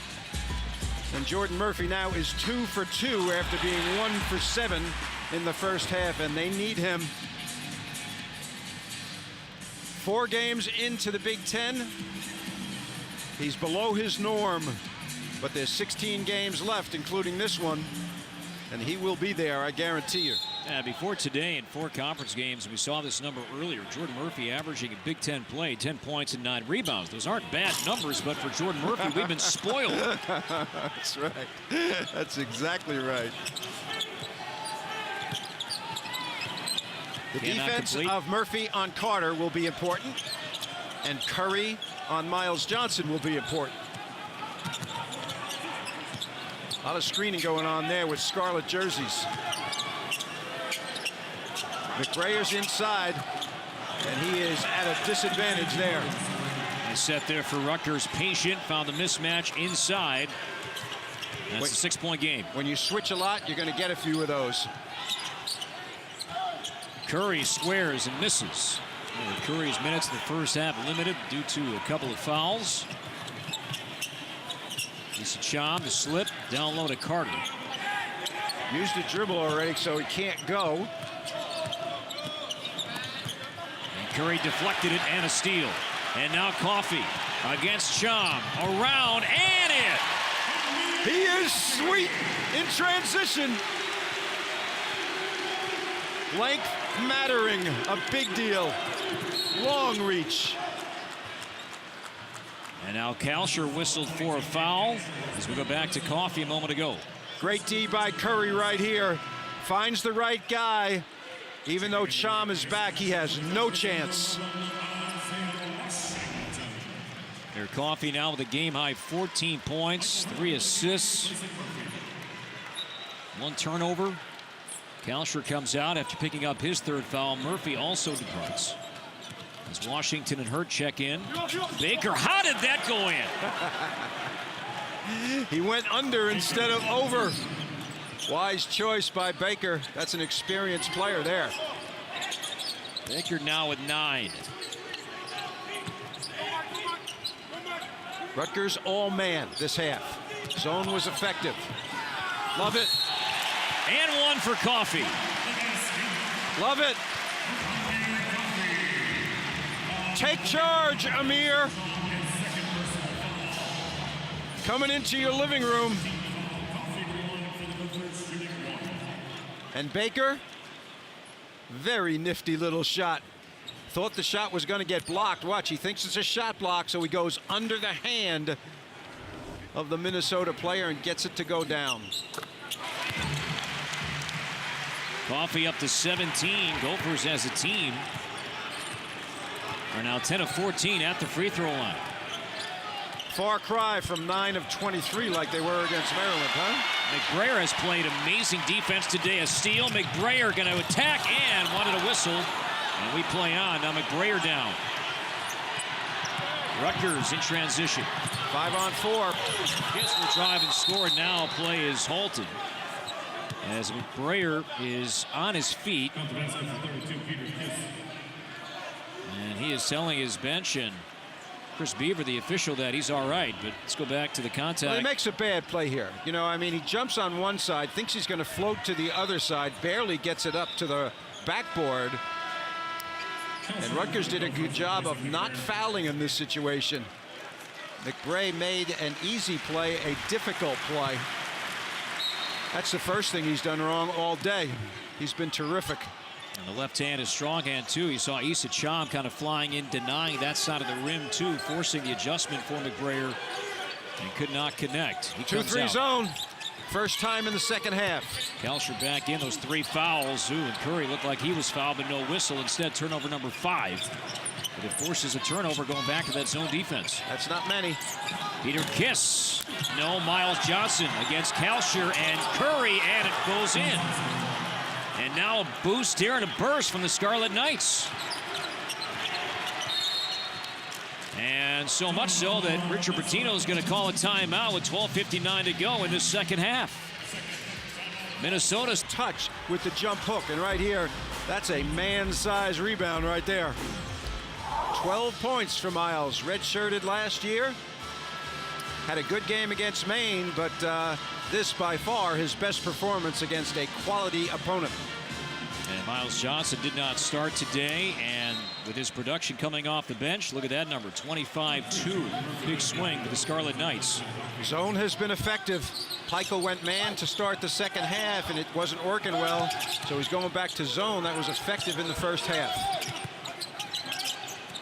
And Jordan Murphy now is 2 for 2 after being 1 for 7 in the first half, and they need him. 4 games into the Big Ten. He's below his norm, but there's 16 games left, including this one, and he will be there, I guarantee you. Before today, in 4 conference games, we saw this number earlier. Jordan Murphy averaging a Big Ten play, 10 points and 9 rebounds. Those aren't bad numbers, but for Jordan Murphy, we've been spoiled. That's right. That's exactly right. The defense of Murphy on Carter will be important, and Curry on Miles Johnson will be important. A lot of screening going on there with scarlet jerseys. McBrayer's inside, and he is at a disadvantage there. Nice set there for Rutgers. Patient, found the mismatch inside. That's a 6-point game. When you switch a lot, you're going to get a few of those. Curry squares and misses. Curry's minutes in the first half limited due to a couple of fouls. Issa Cham, the slip, down low to Carter. Used the dribble already, so he can't go. And Curry deflected it and a steal. And now Coffey against Cham. Around and in. He is sweet in transition. Length mattering, a big deal. Long reach. And now Kalsher whistled for a foul as we go back to Coffey a moment ago. Great D by Curry right here. Finds the right guy. Even though Cham is back, he has no chance. Their Coffey now with a game-high 14 points, 3 assists, 1 turnover. Kalsher comes out after picking up his 3rd foul. Murphy also departs. As Washington and Hurt check in. Baker, how did that go in? He went under instead of over. Wise choice by Baker. That's an experienced player there. Baker now with 9. Rutgers all man this half. Zone was effective. Love it. And 1 for Coffey. Love it. Take charge, Amir. Coming into your living room. And Baker, very nifty little shot. Thought the shot was going to get blocked. Watch, he thinks it's a shot block, so he goes under the hand of the Minnesota player and gets it to go down. Coffey up to 17. Gophers as a team are now 10 of 14 at the free throw line. Far cry from 9 of 23 like they were against Maryland, huh? McBrayer has played amazing defense today. A steal. McBrayer going to attack and wanted a whistle. And we play on. Now McBrayer down. Rutgers in transition. 5 on 4. Kiss will drive and score. Now play is halted as McBrayer is on his feet. And he is telling his bench and Chris Beaver, the official, that he's all right. But let's go back to the contact. Well, he makes a bad play here. You know, I mean, he jumps on one side, thinks he's going to float to the other side, barely gets it up to the backboard. And Rutgers did a good job of not fouling in this situation. McBrayer made an easy play a difficult play. That's the first thing he's done wrong all day. He's been terrific. And the left hand is strong hand too. You saw Issa Cham kind of flying in, denying that side of the rim too, forcing the adjustment for McBrayer, and could not connect. He 2-3 zone. First time in the second half. Kalsher back in, those 3 fouls. Ooh, and Curry looked like he was fouled, but no whistle. Instead, turnover number 5. But it forces a turnover going back to that zone defense. That's not many. Peter Kiss. No, Miles Johnson against Kalsher and Curry, and it goes in. And now a boost here and a burst from the Scarlet Knights. And so much so that Richard Pitino is going to call a timeout with 12:59 to go in this second half. Minnesota's touch with the jump hook, and right here, that's a man-sized rebound right there. 12 points for Miles, redshirted last year. Had a good game against Maine, but this by far his best performance against a quality opponent. And Miles Johnson did not start today, and with his production coming off the bench, look at that number, 25-2. Big swing for the Scarlet Knights. Zone has been effective. Pikel went man to start the second half, and it wasn't working well, so he's going back to zone. That was effective in the first half.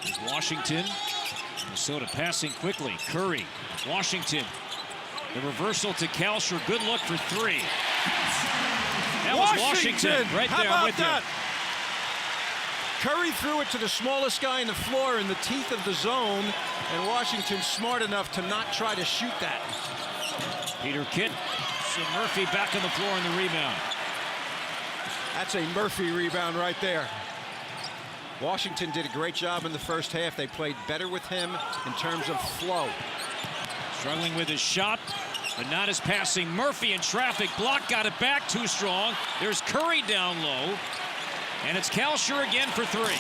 Here's Washington. Minnesota passing quickly. Curry. Washington. The reversal to Kalsher. Good look for three. That was Washington. Right there. How I'm with about that? Curry threw it to the smallest guy in the floor in the teeth of the zone, and Washington smart enough to not try to shoot that. Peter Kitt. So Murphy back on the floor in the rebound. That's a Murphy rebound right there. Washington did a great job in the first half. They played better with him in terms of flow. Struggling with his shot, but not his passing. Murphy in traffic. Block, got it back, too strong. There's Curry down low. And it's Kalsher again for three.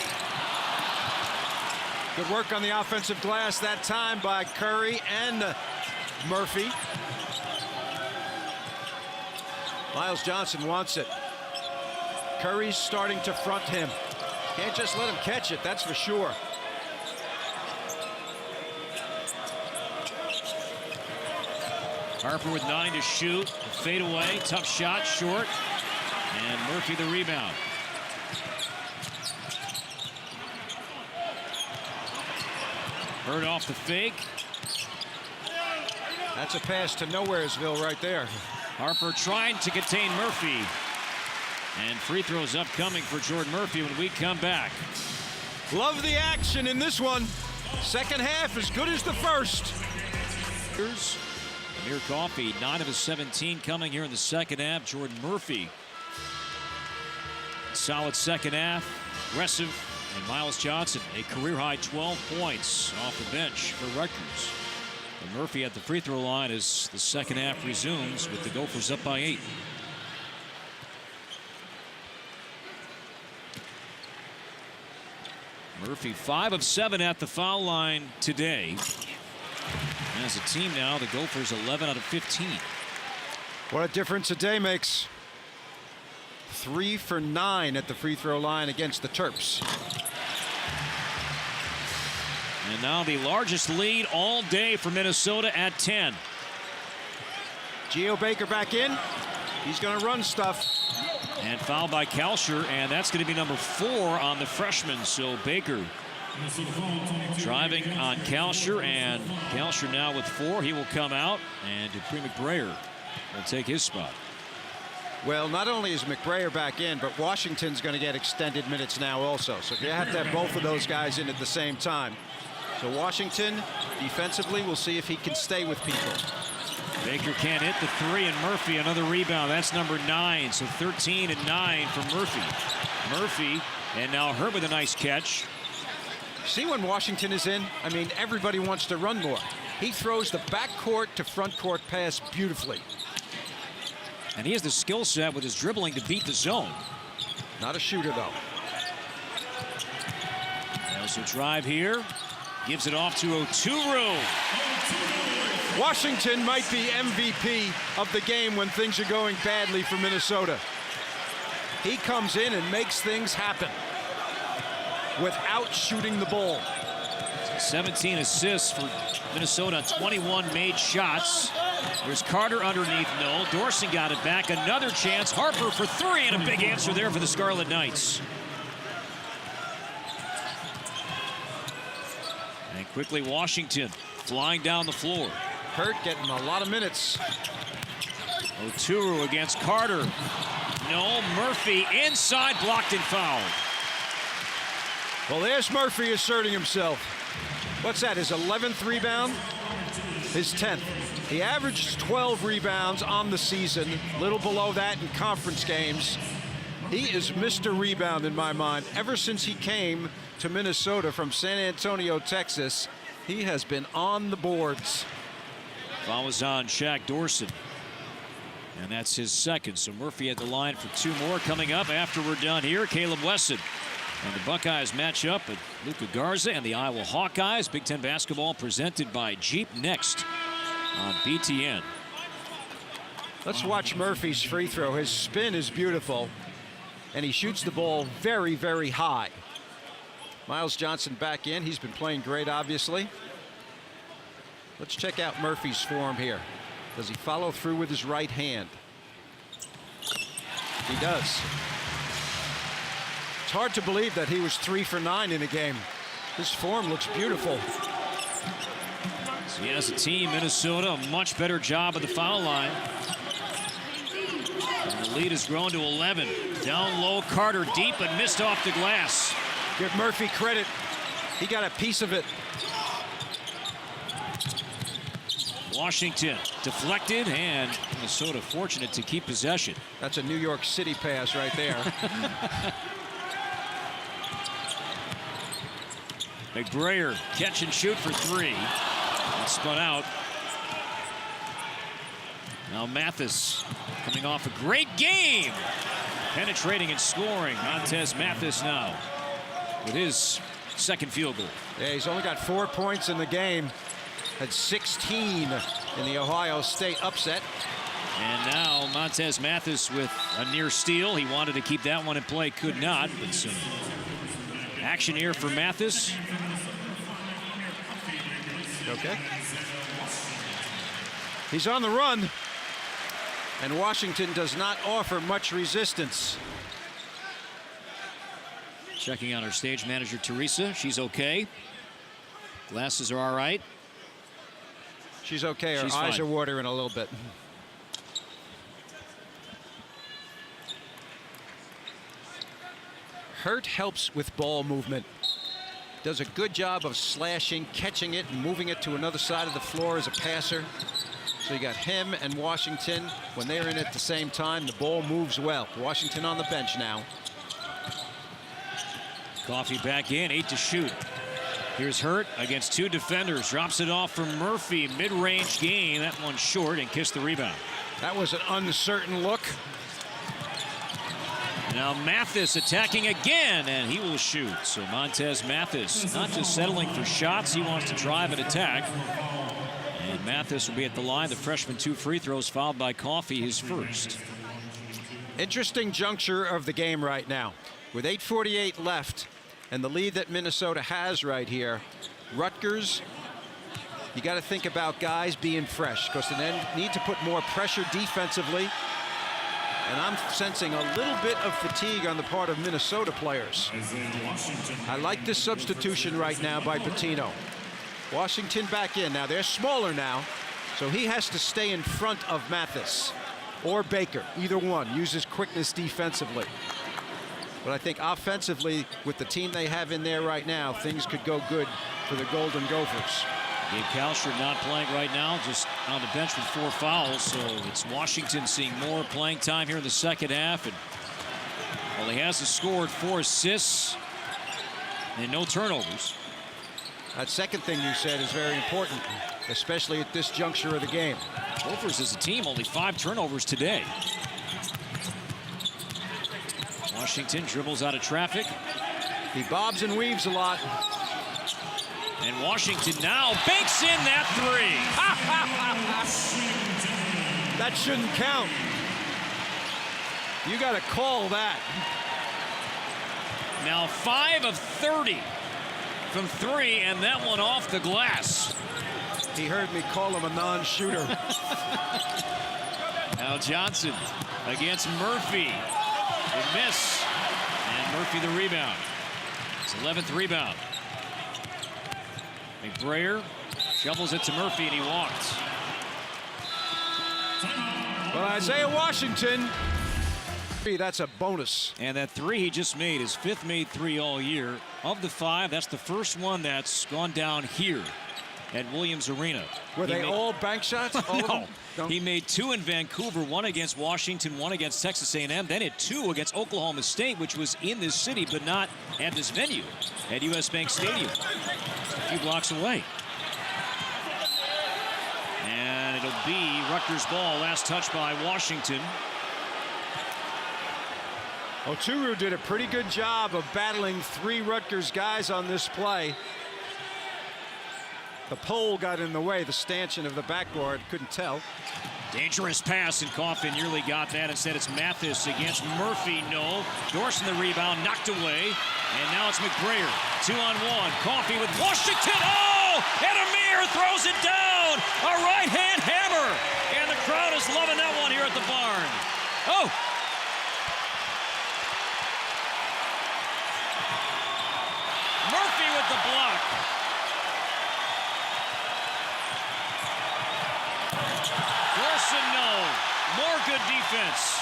Good work on the offensive glass that time by Curry and Murphy. Miles Johnson wants it. Curry's starting to front him. Can't just let him catch it, that's for sure. Harper with 9 to shoot. Fade away, tough shot, short. And Murphy the rebound. Hurt off the fake. That's a pass to Nowheresville right there. Harper trying to contain Murphy. And free throws upcoming for Jordan Murphy when we come back. Love the action in this one. Second half as good as the first. Here's Amir Coffey, 9 of his 17 coming here in the second half. Jordan Murphy. Solid second half. Aggressive. And Miles Johnson, a career-high 12 points off the bench for Rutgers. And Murphy at the free throw line as the second half resumes with the Gophers up by 8. Murphy 5 of 7 at the foul line today. As a team now, the Gophers 11 out of 15. What a difference a day makes. 3 for 9 at the free throw line against the Terps. And now the largest lead all day for Minnesota at 10. Geo Baker back in. He's going to run stuff. And fouled by Kalsher, and that's going to be number 4 on the freshman. So Baker driving on Kalsher, and Kalsher now with 4. He will come out, and Dupree McBrayer will take his spot. Well, not only is McBrayer back in, but Washington's going to get extended minutes now also. So you have to have both of those guys in at the same time. So Washington, defensively, we'll see if he can stay with people. Baker can't hit the 3, and Murphy another rebound. That's number 9, so 13 and 9 for Murphy. Murphy, and now Hurt with a nice catch. See when Washington is in? I mean, everybody wants to run more. He throws the backcourt to front court pass beautifully. And he has the skill set with his dribbling to beat the zone. Not a shooter, though. There's a drive here. Gives it off to Oturu. Washington might be MVP of the game when things are going badly for Minnesota. He comes in and makes things happen without shooting the ball. 17 assists for Minnesota on 21 made shots. There's Carter underneath Noel. Dorson got it back. Another chance. Harper for 3, and a big answer there for the Scarlet Knights. And quickly Washington flying down the floor. Hurt getting a lot of minutes. Oturu against Carter. No, Murphy inside, blocked and fouled. Well, there's Murphy asserting himself. What's that, his 11th rebound? His 10th. He averaged 12 rebounds on the season, little below that in conference games. He is Mr. Rebound in my mind. Ever since he came to Minnesota from San Antonio, Texas, he has been on the boards. Foul was on Shaq Dorson. And that's his second. So Murphy at the line for 2 more coming up after we're done here. Caleb Wesson. And the Buckeyes match up with Luka Garza and the Iowa Hawkeyes. Big Ten basketball presented by Jeep next on BTN. Let's watch Murphy's free throw. His spin is beautiful, and he shoots the ball very, very high. Miles Johnson back in. He's been playing great, obviously. Let's check out Murphy's form here. Does he follow through with his right hand? He does. It's hard to believe that he was 3 for 9 in a game. His form looks beautiful. So as a team, Minnesota, a much better job at the foul line. And the lead has grown to 11. Down low, Carter deep and missed off the glass. Give Murphy credit. He got a piece of it. Washington deflected, and Minnesota fortunate to keep possession. That's a New York City pass right there. McBrayer catch and shoot for 3. And spun out. Now Mathis coming off a great game. Penetrating and scoring. Montez Mathis now with his second field goal. Yeah, he's only got 4 points in the game. Had 16 in the Ohio State upset. And now Montez Mathis with a near steal. He wanted to keep that one in play, could not. But some action here for Mathis. Okay. He's on the run. And Washington does not offer much resistance. Checking out our stage manager, Teresa. She's okay. Glasses are all right. She's okay. Her She's eyes fine. are watering a little bit. Hurt helps with ball movement. Does a good job of slashing, catching it, and moving it to another side of the floor as a passer. So you got him and Washington. When they're in at the same time, the ball moves well. Washington on the bench now. Coffee back in, 8 to shoot. Here's Hurt against 2 defenders. Drops it off for Murphy. Mid-range game. That one short and kissed the rebound. That was an uncertain look. Now Mathis attacking again, and he will shoot. So Montez Mathis not just settling for shots. He wants to drive and attack. And Mathis will be at the line. The freshman 2 free throws fouled by Coffee, his first. Interesting juncture of the game right now. With 8:48 left and the lead that Minnesota has right here, Rutgers, you got to think about guys being fresh because they need to put more pressure defensively. And I'm sensing a little bit of fatigue on the part of Minnesota players. I like this substitution right now by Pitino. Washington back in. Now they're smaller now, so he has to stay in front of Mathis or Baker. Either one uses quickness defensively. But I think offensively, with the team they have in there right now, things could go good for the Golden Gophers. Gabe Kalschert not playing right now, just on the bench with 4 fouls. So it's Washington seeing more playing time here in the second half. And well, he has scored 4 assists and no turnovers. That second thing you said is very important, especially at this juncture of the game. Gophers as a team, only 5 turnovers today. Washington dribbles out of traffic. He bobs and weaves a lot. And Washington now banks in that 3. That shouldn't count. You got to call that. Now 5 of 30 from 3, and that one off the glass. He heard me call him a non-shooter. Now Johnson against Murphy. A miss. And Murphy the rebound. His 11th rebound. McBrayer shovels it to Murphy, and he walks. Well, Isaiah Washington, that's a bonus. And that 3 he just made, his 5th made 3 all year. Of the 5, that's the first one that's gone down here at Williams Arena. Were they all bank shots? All of them? No. He made 2 in Vancouver, 1 against Washington, 1 against Texas A&M, then hit 2 against Oklahoma State, which was in this city, but not at this venue, at US Bank Stadium, a few blocks away. And it'll be Rutgers ball, last touch by Washington. Oturu did a pretty good job of battling 3 Rutgers guys on this play. The pole got in the way, the stanchion of the backboard, couldn't tell. Dangerous pass, and Coffin nearly got that. Instead, it's Mathis against Murphy. No. Dorson the rebound, knocked away. And now it's McBrayer. 2-on-1. Coffey with Washington. Oh! And Amir throws it down! A right-hand hammer. And the crowd is loving that one here at the barn. Oh! Murphy with the block. Wilson, no. More good defense.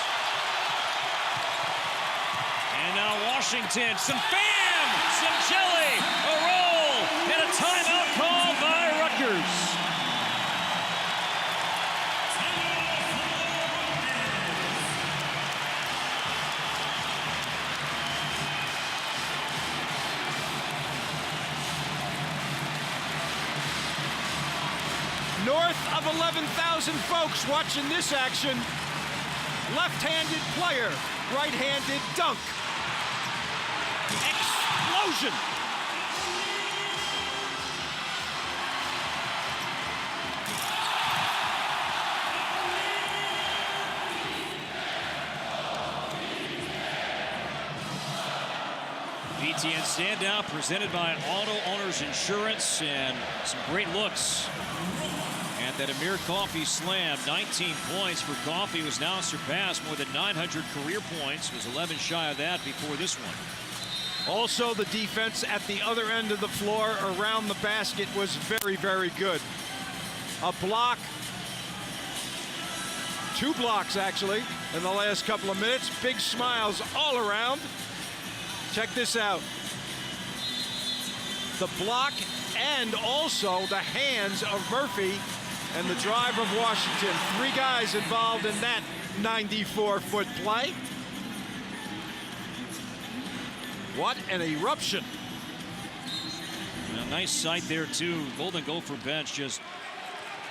And now Washington, some fam, some jelly, a roll, and a timeout called by Rutgers. North of 11,000 folks watching this action. Left-handed player, right-handed dunk. Explosion. BTN standout presented by Auto Owners Insurance, and some great looks. And that Amir Coffey slam, 19 points for Coffey, was now surpassed more than 900 career points, was 11 shy of that before this one. Also, the defense at the other end of the floor around the basket was very, very good. A block, 2 blocks actually in the last couple of minutes. Big smiles all around. Check this out. The block and also the hands of Murphy and the drive of Washington. 3 guys involved in that 94-foot play. What an eruption. And a nice sight there, too. Golden Gopher bench just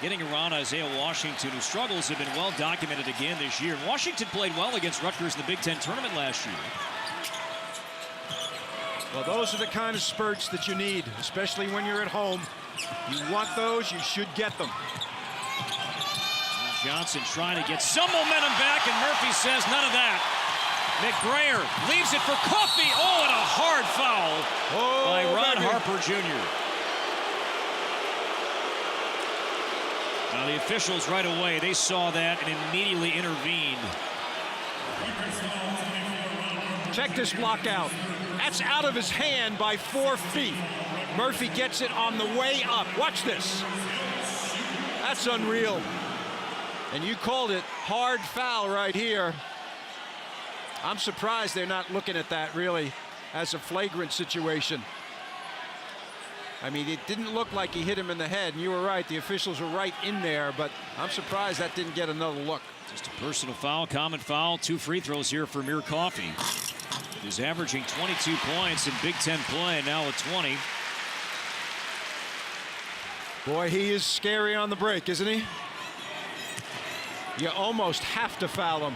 getting around Isaiah Washington, whose struggles have been well documented again this year. Washington played well against Rutgers in the Big Ten tournament last year. Well, those are the kind of spurts that you need, especially when you're at home. You want those, you should get them. Johnson trying to get some momentum back, and Murphy says none of that. McBrayer leaves it for Coffey. Oh, and a hard foul by Ron Harper Jr. Now the officials right away, they saw that and immediately intervened. Check this block out. That's out of his hand by 4 feet. Murphy gets it on the way up. Watch this. That's unreal. And you called it hard foul right here. I'm surprised they're not looking at that really as a flagrant situation. I mean, it didn't look like he hit him in the head, and you were right, the officials were right in there, but I'm surprised that didn't get another look. Just a personal foul, common foul, 2 free throws here for Amir Coffey. He's averaging 22 points in Big Ten play, and now at 20. Boy, he is scary on the break, isn't he? You almost have to foul him.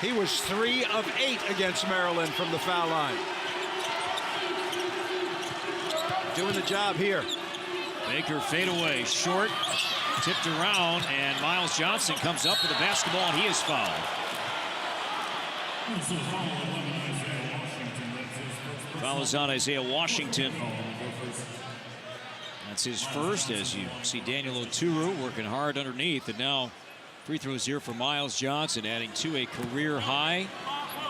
He was 3 of 8 against Maryland from the foul line. Doing the job here. Baker fadeaway, short, tipped around, and Miles Johnson comes up with the basketball, and he is fouled. Foul is on Isaiah Washington. That's his first, as you see Daniel Oturu working hard underneath, and now free throws here for Miles Johnson, adding to a career high.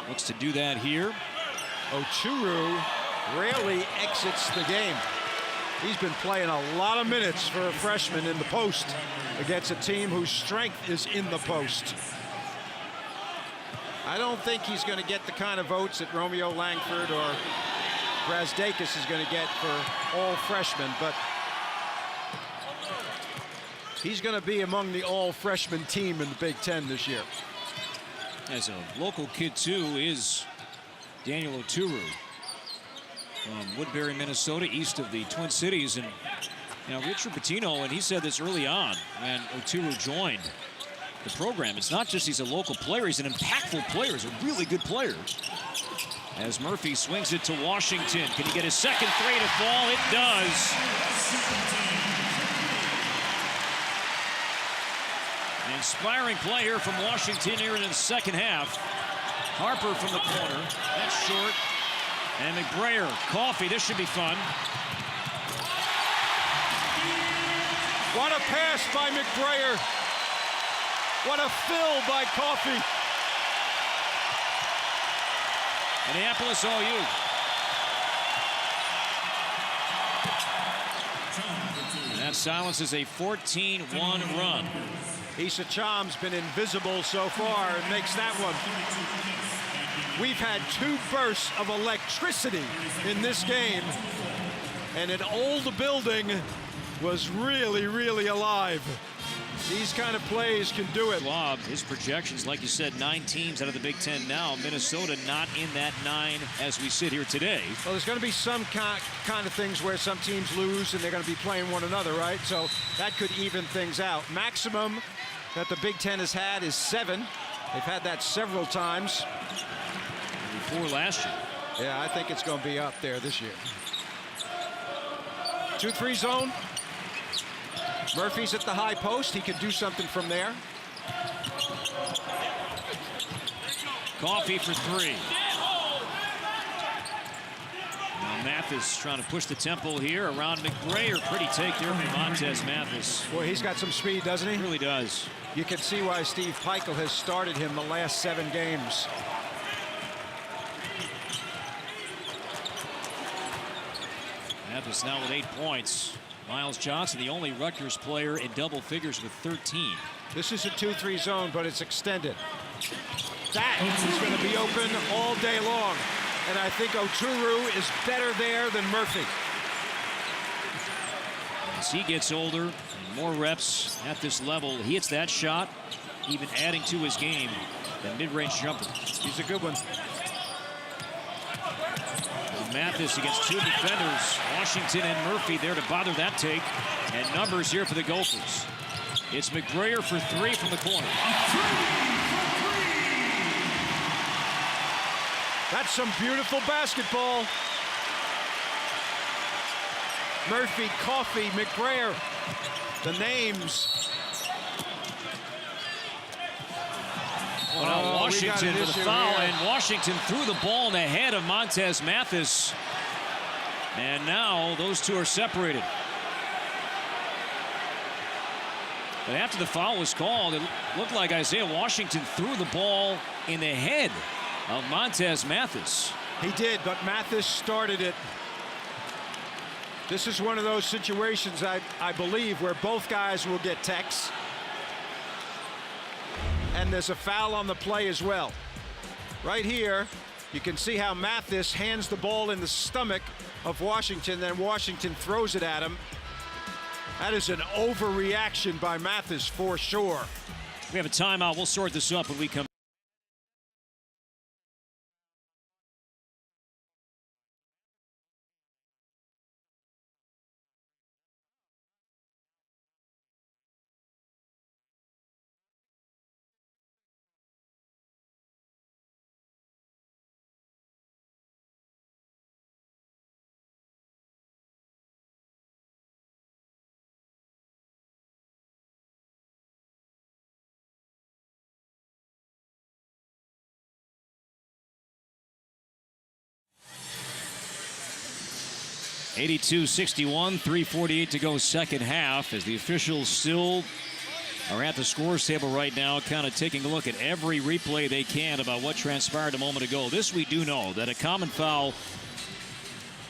Looks to do that here. Oturu rarely exits the game. He's been playing a lot of minutes for a freshman in the post against a team whose strength is in the post. I don't think he's going to get the kind of votes that Romeo Langford or Brazdakis is going to get for all freshmen, but he's going to be among the all-freshman team in the Big Ten this year. As a local kid, too, is Daniel Oturu from Woodbury, Minnesota, east of the Twin Cities. And you know, Richard Pitino, and he said this early on when Oturu joined the program, it's not just he's a local player, he's an impactful player, he's a really good player. As Murphy swings it to Washington. Can he get his second three to fall? It does. An inspiring play here from Washington here in the second half. Harper from the corner. That's short. And McBrayer, Coffey, this should be fun. What a pass by McBrayer. What a fill by Coffey. Minneapolis OU. And that silences a 14-1 run. Issa Cham's been invisible so far and makes that one. We've had 2 bursts of electricity in this game, and an old building was really, really alive. These kind of plays can do it. Schwab, his projections, like you said, 9 teams out of the Big Ten now. Minnesota not in that 9 as we sit here today. Well, there's going to be some kind of things where some teams lose and they're going to be playing one another, right? So that could even things out. Maximum that the Big Ten has had is 7. They've had that several times. Before last year. Yeah, I think it's going to be up there this year. 2-3 zone. Murphy's at the high post. He can do something from there. Coffey for 3. Now Mathis trying to push the tempo here around McBrayer. Pretty take there from Montez Mathis. Boy, he's got some speed, doesn't he? He really does. You can see why Steve Peichel has started him the last 7 games. Mathis now with 8 points. Miles Johnson, the only Rutgers player in double figures with 13. This is a 2-3 zone, but it's extended. That is going to be open all day long. And I think Oturu is better there than Murphy. As he gets older and more reps at this level, he hits that shot, even adding to his game, the mid-range jumper. He's a good one. Mathis against 2 defenders. Washington and Murphy there to bother that take. And numbers here for the Gophers. It's McBrayer for 3 from the corner. That's some beautiful basketball. Murphy, Coffey, McBrayer. The names. Well, now Washington with a foul, and Washington threw the ball in the head of Montez Mathis. And now those 2 are separated. But after the foul was called, it looked like Isaiah Washington threw the ball in the head of Montez Mathis. He did, but Mathis started it. This is one of those situations, I believe, where both guys will get techs. And there's a foul on the play as well. Right here, you can see how Mathis hands the ball in the stomach of Washington, then Washington throws it at him. That is an overreaction by Mathis for sure. We have a timeout. We'll sort this up when we come. .82-61, 3:48 to go second half, as the officials still are at the scores table right now, kind of taking a look at every replay they can about what transpired a moment ago. This we do know, that a common foul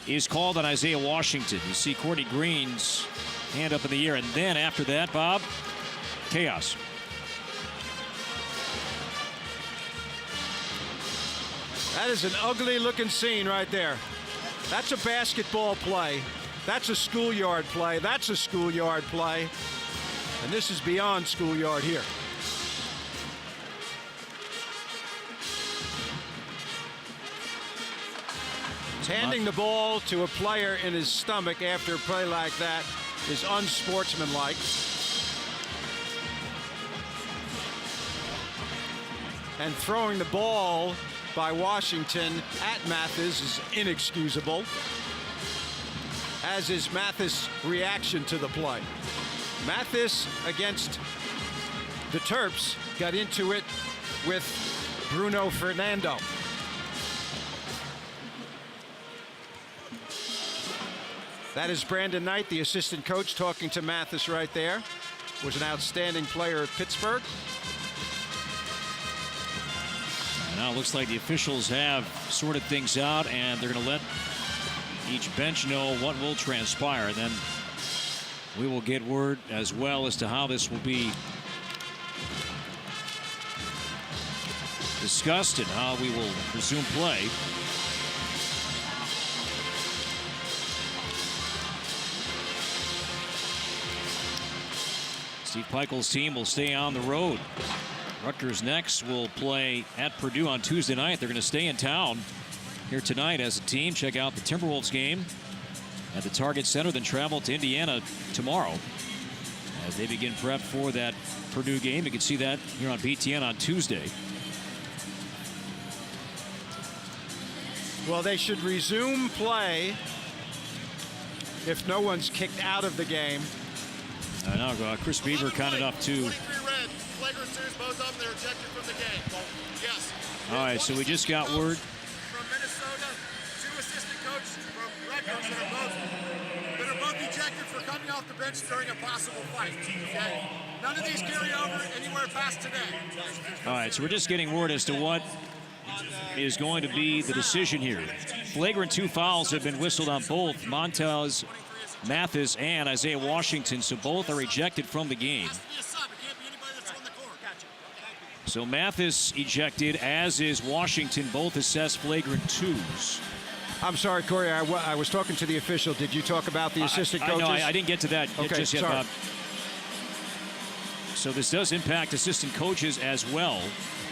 is called on Isaiah Washington. You see Courtney Green's hand up in the air, and then after that, Bob, chaos. That is an ugly looking scene right there. That's a basketball play. That's a schoolyard play. That's a schoolyard play. And this is beyond schoolyard here. Handing the ball to a player in his stomach after a play like that is unsportsmanlike. And throwing the ball by Washington at Mathis is inexcusable, as is Mathis' reaction to the play. Mathis against the Terps got into it with Bruno Fernando. That is Brandon Knight, the assistant coach, talking to Mathis right there. Was an outstanding player at Pittsburgh. And now it looks like the officials have sorted things out, and they're going to let each bench know what will transpire. And then we will get word as well as to how this will be discussed and how we will resume play. Steve Peichel's team will stay on the road. Rutgers next will play at Purdue on Tuesday night. They're going to stay in town here tonight as a team. Check out the Timberwolves game at the Target Center, then travel to Indiana tomorrow as they begin prep for that Purdue game. You can see that here on BTN on Tuesday. Well, they should resume play if no one's kicked out of the game. I know, Chris Beaver kind enough to. 23 red, flagrant twos, both of them, they're ejected from the game. Yes. All right, so we just got word. From Minnesota, 2 assistant coaches from Rutgers that are both ejected for coming off the bench during a possible fight. Okay? None of these carry over anywhere past today. All right, so we're just getting word as to what is going to be the decision here. Flagrant 2 fouls have been whistled on both Montez Mathis and Isaiah Washington, so both are ejected from the game. So Mathis ejected, as is Washington, both assessed flagrant 2s. I'm sorry, Corey, I was talking to the official. Did you talk about the assistant coaches? No, I didn't get to that just yet, sorry. Bob. So this does impact assistant coaches as well.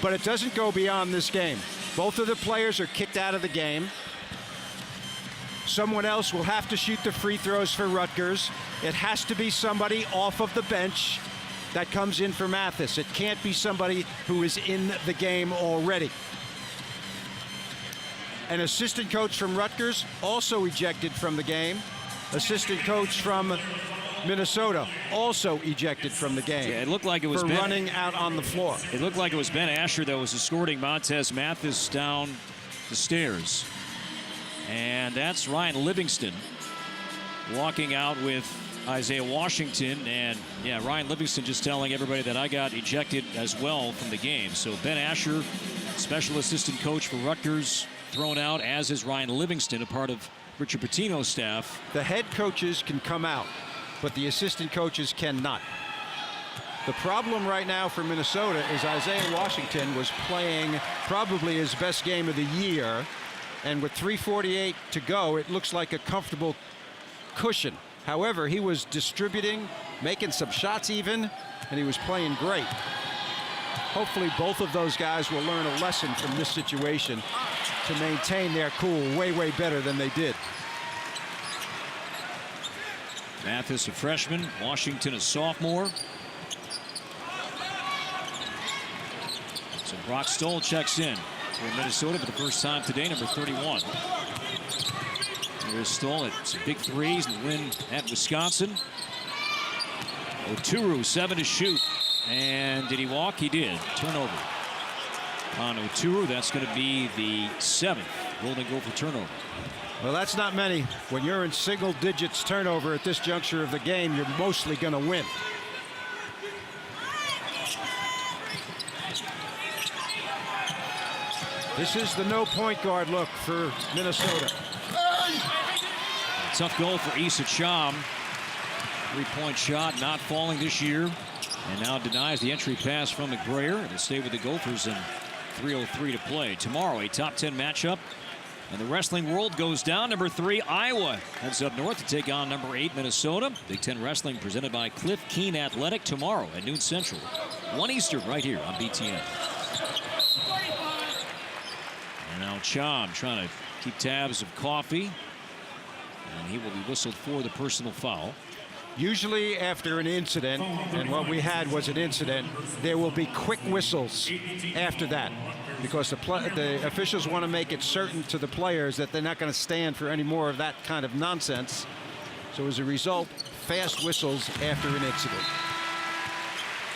But it doesn't go beyond this game. Both of the players are kicked out of the game. Someone else will have to shoot the free throws for Rutgers. It has to be somebody off of the bench that comes in for Mathis. It can't be somebody who is in the game already. An assistant coach from Rutgers also ejected from the game. Assistant coach from Minnesota also ejected from the game. Yeah, it looked like it was for running out on the floor. It looked like it was Ben Asher that was escorting Montez Mathis down the stairs. And that's Ryan Livingston walking out with Isaiah Washington. And yeah, Ryan Livingston just telling everybody that I got ejected as well from the game. So Ben Asher, special assistant coach for Rutgers, thrown out, as is Ryan Livingston, a part of Richard Pitino's staff. The head coaches can come out, but the assistant coaches cannot. The problem right now for Minnesota is Isaiah Washington was playing probably his best game of the year. And with 3:48 to go, it looks like a comfortable cushion. However, he was distributing, making some shots even, and he was playing great. Hopefully both of those guys will learn a lesson from this situation to maintain their cool way, way better than they did. Mathis, a freshman. Washington, a sophomore. So Brock Stoll checks in for Minnesota for the first time today, number 31. Here's Stoll. It's a big threes and win at Wisconsin. Oturu, 7 to shoot. And did he walk? He did. Turnover on Oturu. That's going to be the 7th Golden Gopher turnover. Well, that's not many. When you're in single digits turnover at this juncture of the game, you're mostly going to win. This is the no point guard look for Minnesota. Tough goal for Issa Cham. 3-point shot not falling this year. And now denies the entry pass from McBrayer. It'll stay with the Gophers in 3:03 to play. Tomorrow, a top 10 matchup. And the wrestling world goes down. Number 3, Iowa heads up north to take on number 8, Minnesota. Big Ten Wrestling presented by Cliff Keen Athletic tomorrow at noon Central. 1 Eastern right here on BTN. And now Cham trying to keep tabs of Coffee. And he will be whistled for the personal foul. Usually after an incident, and what we had was an incident, there will be quick whistles after that, because the officials want to make it certain to the players that they're not going to stand for any more of that kind of nonsense. So as a result, fast whistles after an incident.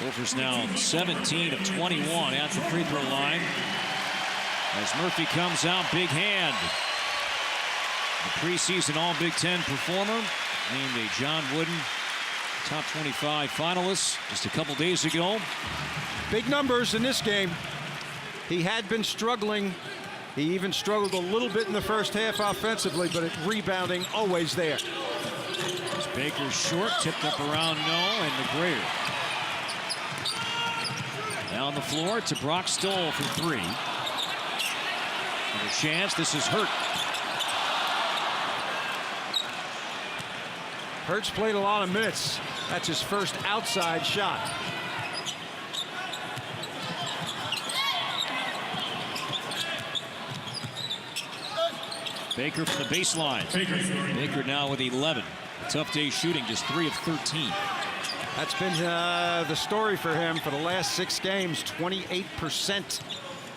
Gophers now 17 of 21 at the free throw line. As Murphy comes out, big hand. The preseason All-Big Ten performer, named a John Wooden top 25 finalist just a couple days ago. Big numbers in this game. He had been struggling. He even struggled a little bit in the first half offensively, but rebounding always there. As Baker's short, tipped up around no, and McBrayer. Down the floor to Brock Stoll for three. And a chance, this is Hurt. Hurt's played a lot of minutes. That's his first outside shot. Baker from the baseline. Baker now with 11. A tough day shooting, just 3 of 13. That's been the story for him for the last 6 games. 28%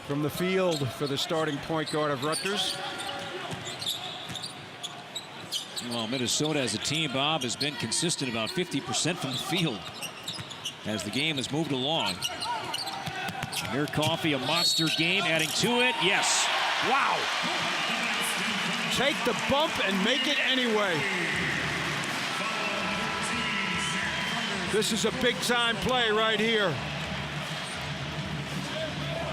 from the field for the starting point guard of Rutgers. Well, Minnesota as a team, Bob, has been consistent about 50% from the field as the game has moved along. Amir Coffey, a monster game, adding to it. Yes. Wow. Take the bump and make it anyway. This is a big-time play right here.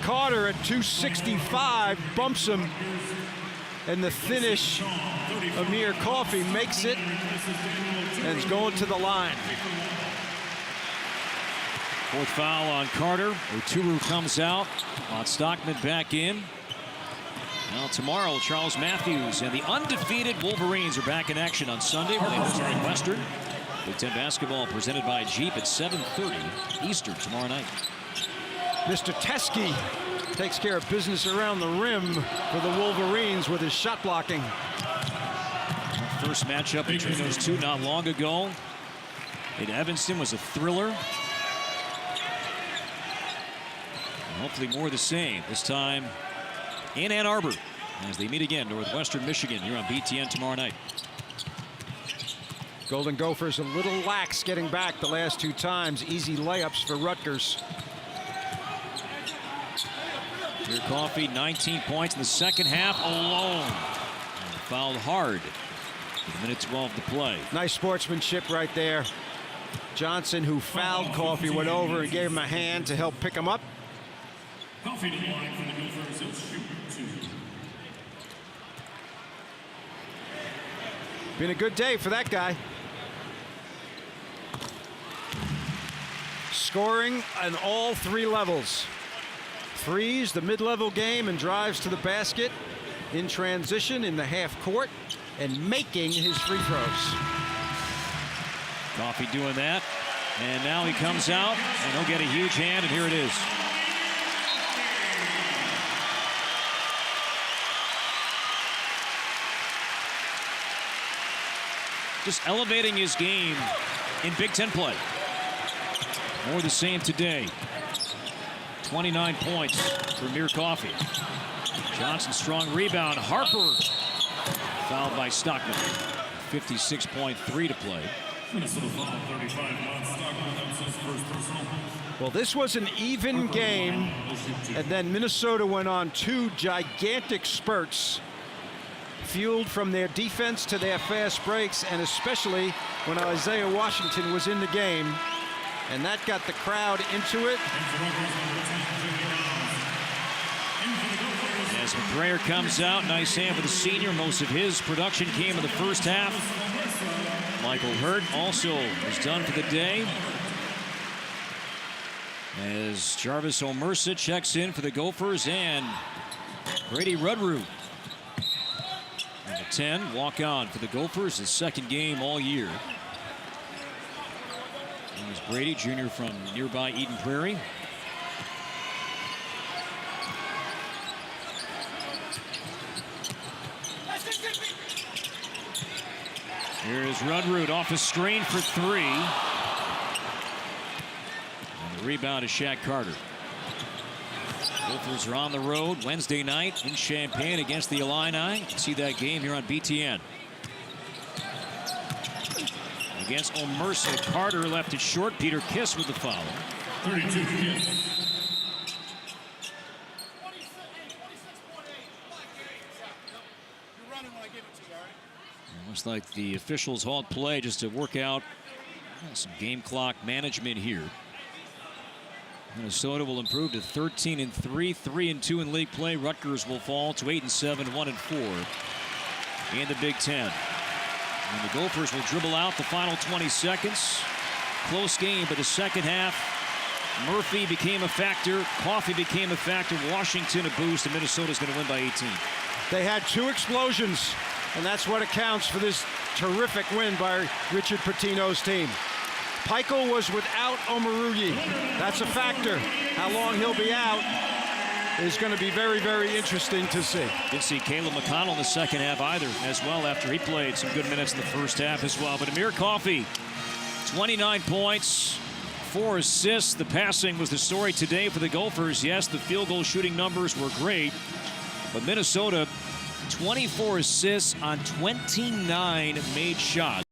Carter at 265 bumps him, and the finish, Amir Coffey makes it and is going to the line. Fourth foul on Carter. Oturu comes out. On Stockman back in. Now tomorrow, Charles Matthews and the undefeated Wolverines are back in action on Sunday when they host Western. Big Ten basketball presented by Jeep at 7:30 Eastern tomorrow night. Mr. Teskey takes care of business around the rim for the Wolverines with his shot blocking. First matchup between those two not long ago in Evanston was a thriller. And hopefully more of the same, this time in Ann Arbor, as they meet again, Northwestern Michigan, here on BTN tomorrow night. Golden Gophers a little lax getting back the last 2 times. Easy layups for Rutgers. Amir Coffey, 19 points in the second half alone. And fouled hard with 1:12 to play. Nice sportsmanship right there. Johnson, who fouled Coffey, went over and gave him a hand to help pick him up. Coffey to the line for the Gophers and shoot 2. Been a good day for that guy. Scoring on all 3 levels. Threes, the mid-level game, and drives to the basket in transition in the half court and making his free throws. Coffey doing that. And now he comes out and he'll get a huge hand, and here it is. Just elevating his game in Big Ten play. More the same today. 29 points for Amir Coffey. Johnson, strong rebound. Harper fouled by Stockman. 56.3 to play. Well, this was an even game, and then Minnesota went on 2 gigantic spurts, fueled from their defense to their fast breaks, and especially when Isaiah Washington was in the game, and that got the crowd into it. As McBrayer comes out, nice hand for the senior. Most of his production came in the first half. Michael Hurt also was done for the day, as Jarvis Omersa checks in for the Gophers, and Brady Rudroot. And a 10 walk on for the Gophers, his second game all year. There's Brady, junior from nearby Eden Prairie. Here is Rudroot off a screen for 3. And the rebound is Shaq Carter. Gophers are on the road Wednesday night in Champaign against the Illini. You can see that game here on BTN. Against Omersa, Carter left it short. Peter Kiss with the foul. 32 Kiss. 26.8. You're running when I give it to you, all right? Looks like the officials halt play just to work out some game clock management here. Minnesota will improve to 13-3, 3-2 in league play. Rutgers will fall to 8-7, 1-4 in the Big Ten. And the Gophers will dribble out the final 20 seconds. Close game, but the second half, Murphy became a factor. Coffey became a factor. Washington a boost, and Minnesota's going to win by 18. They had 2 explosions, and that's what accounts for this terrific win by Richard Pitino's team. Peichel was without Omoruyi. That's a factor. How long he'll be out is going to be very, very interesting to see. Didn't see Caleb McConnell in the second half either as well after he played some good minutes in the first half as well. But Amir Coffey, 29 points, 4 assists. The passing was the story today for the Gophers. Yes, the field goal shooting numbers were great, but Minnesota, 24 assists on 29 made shots.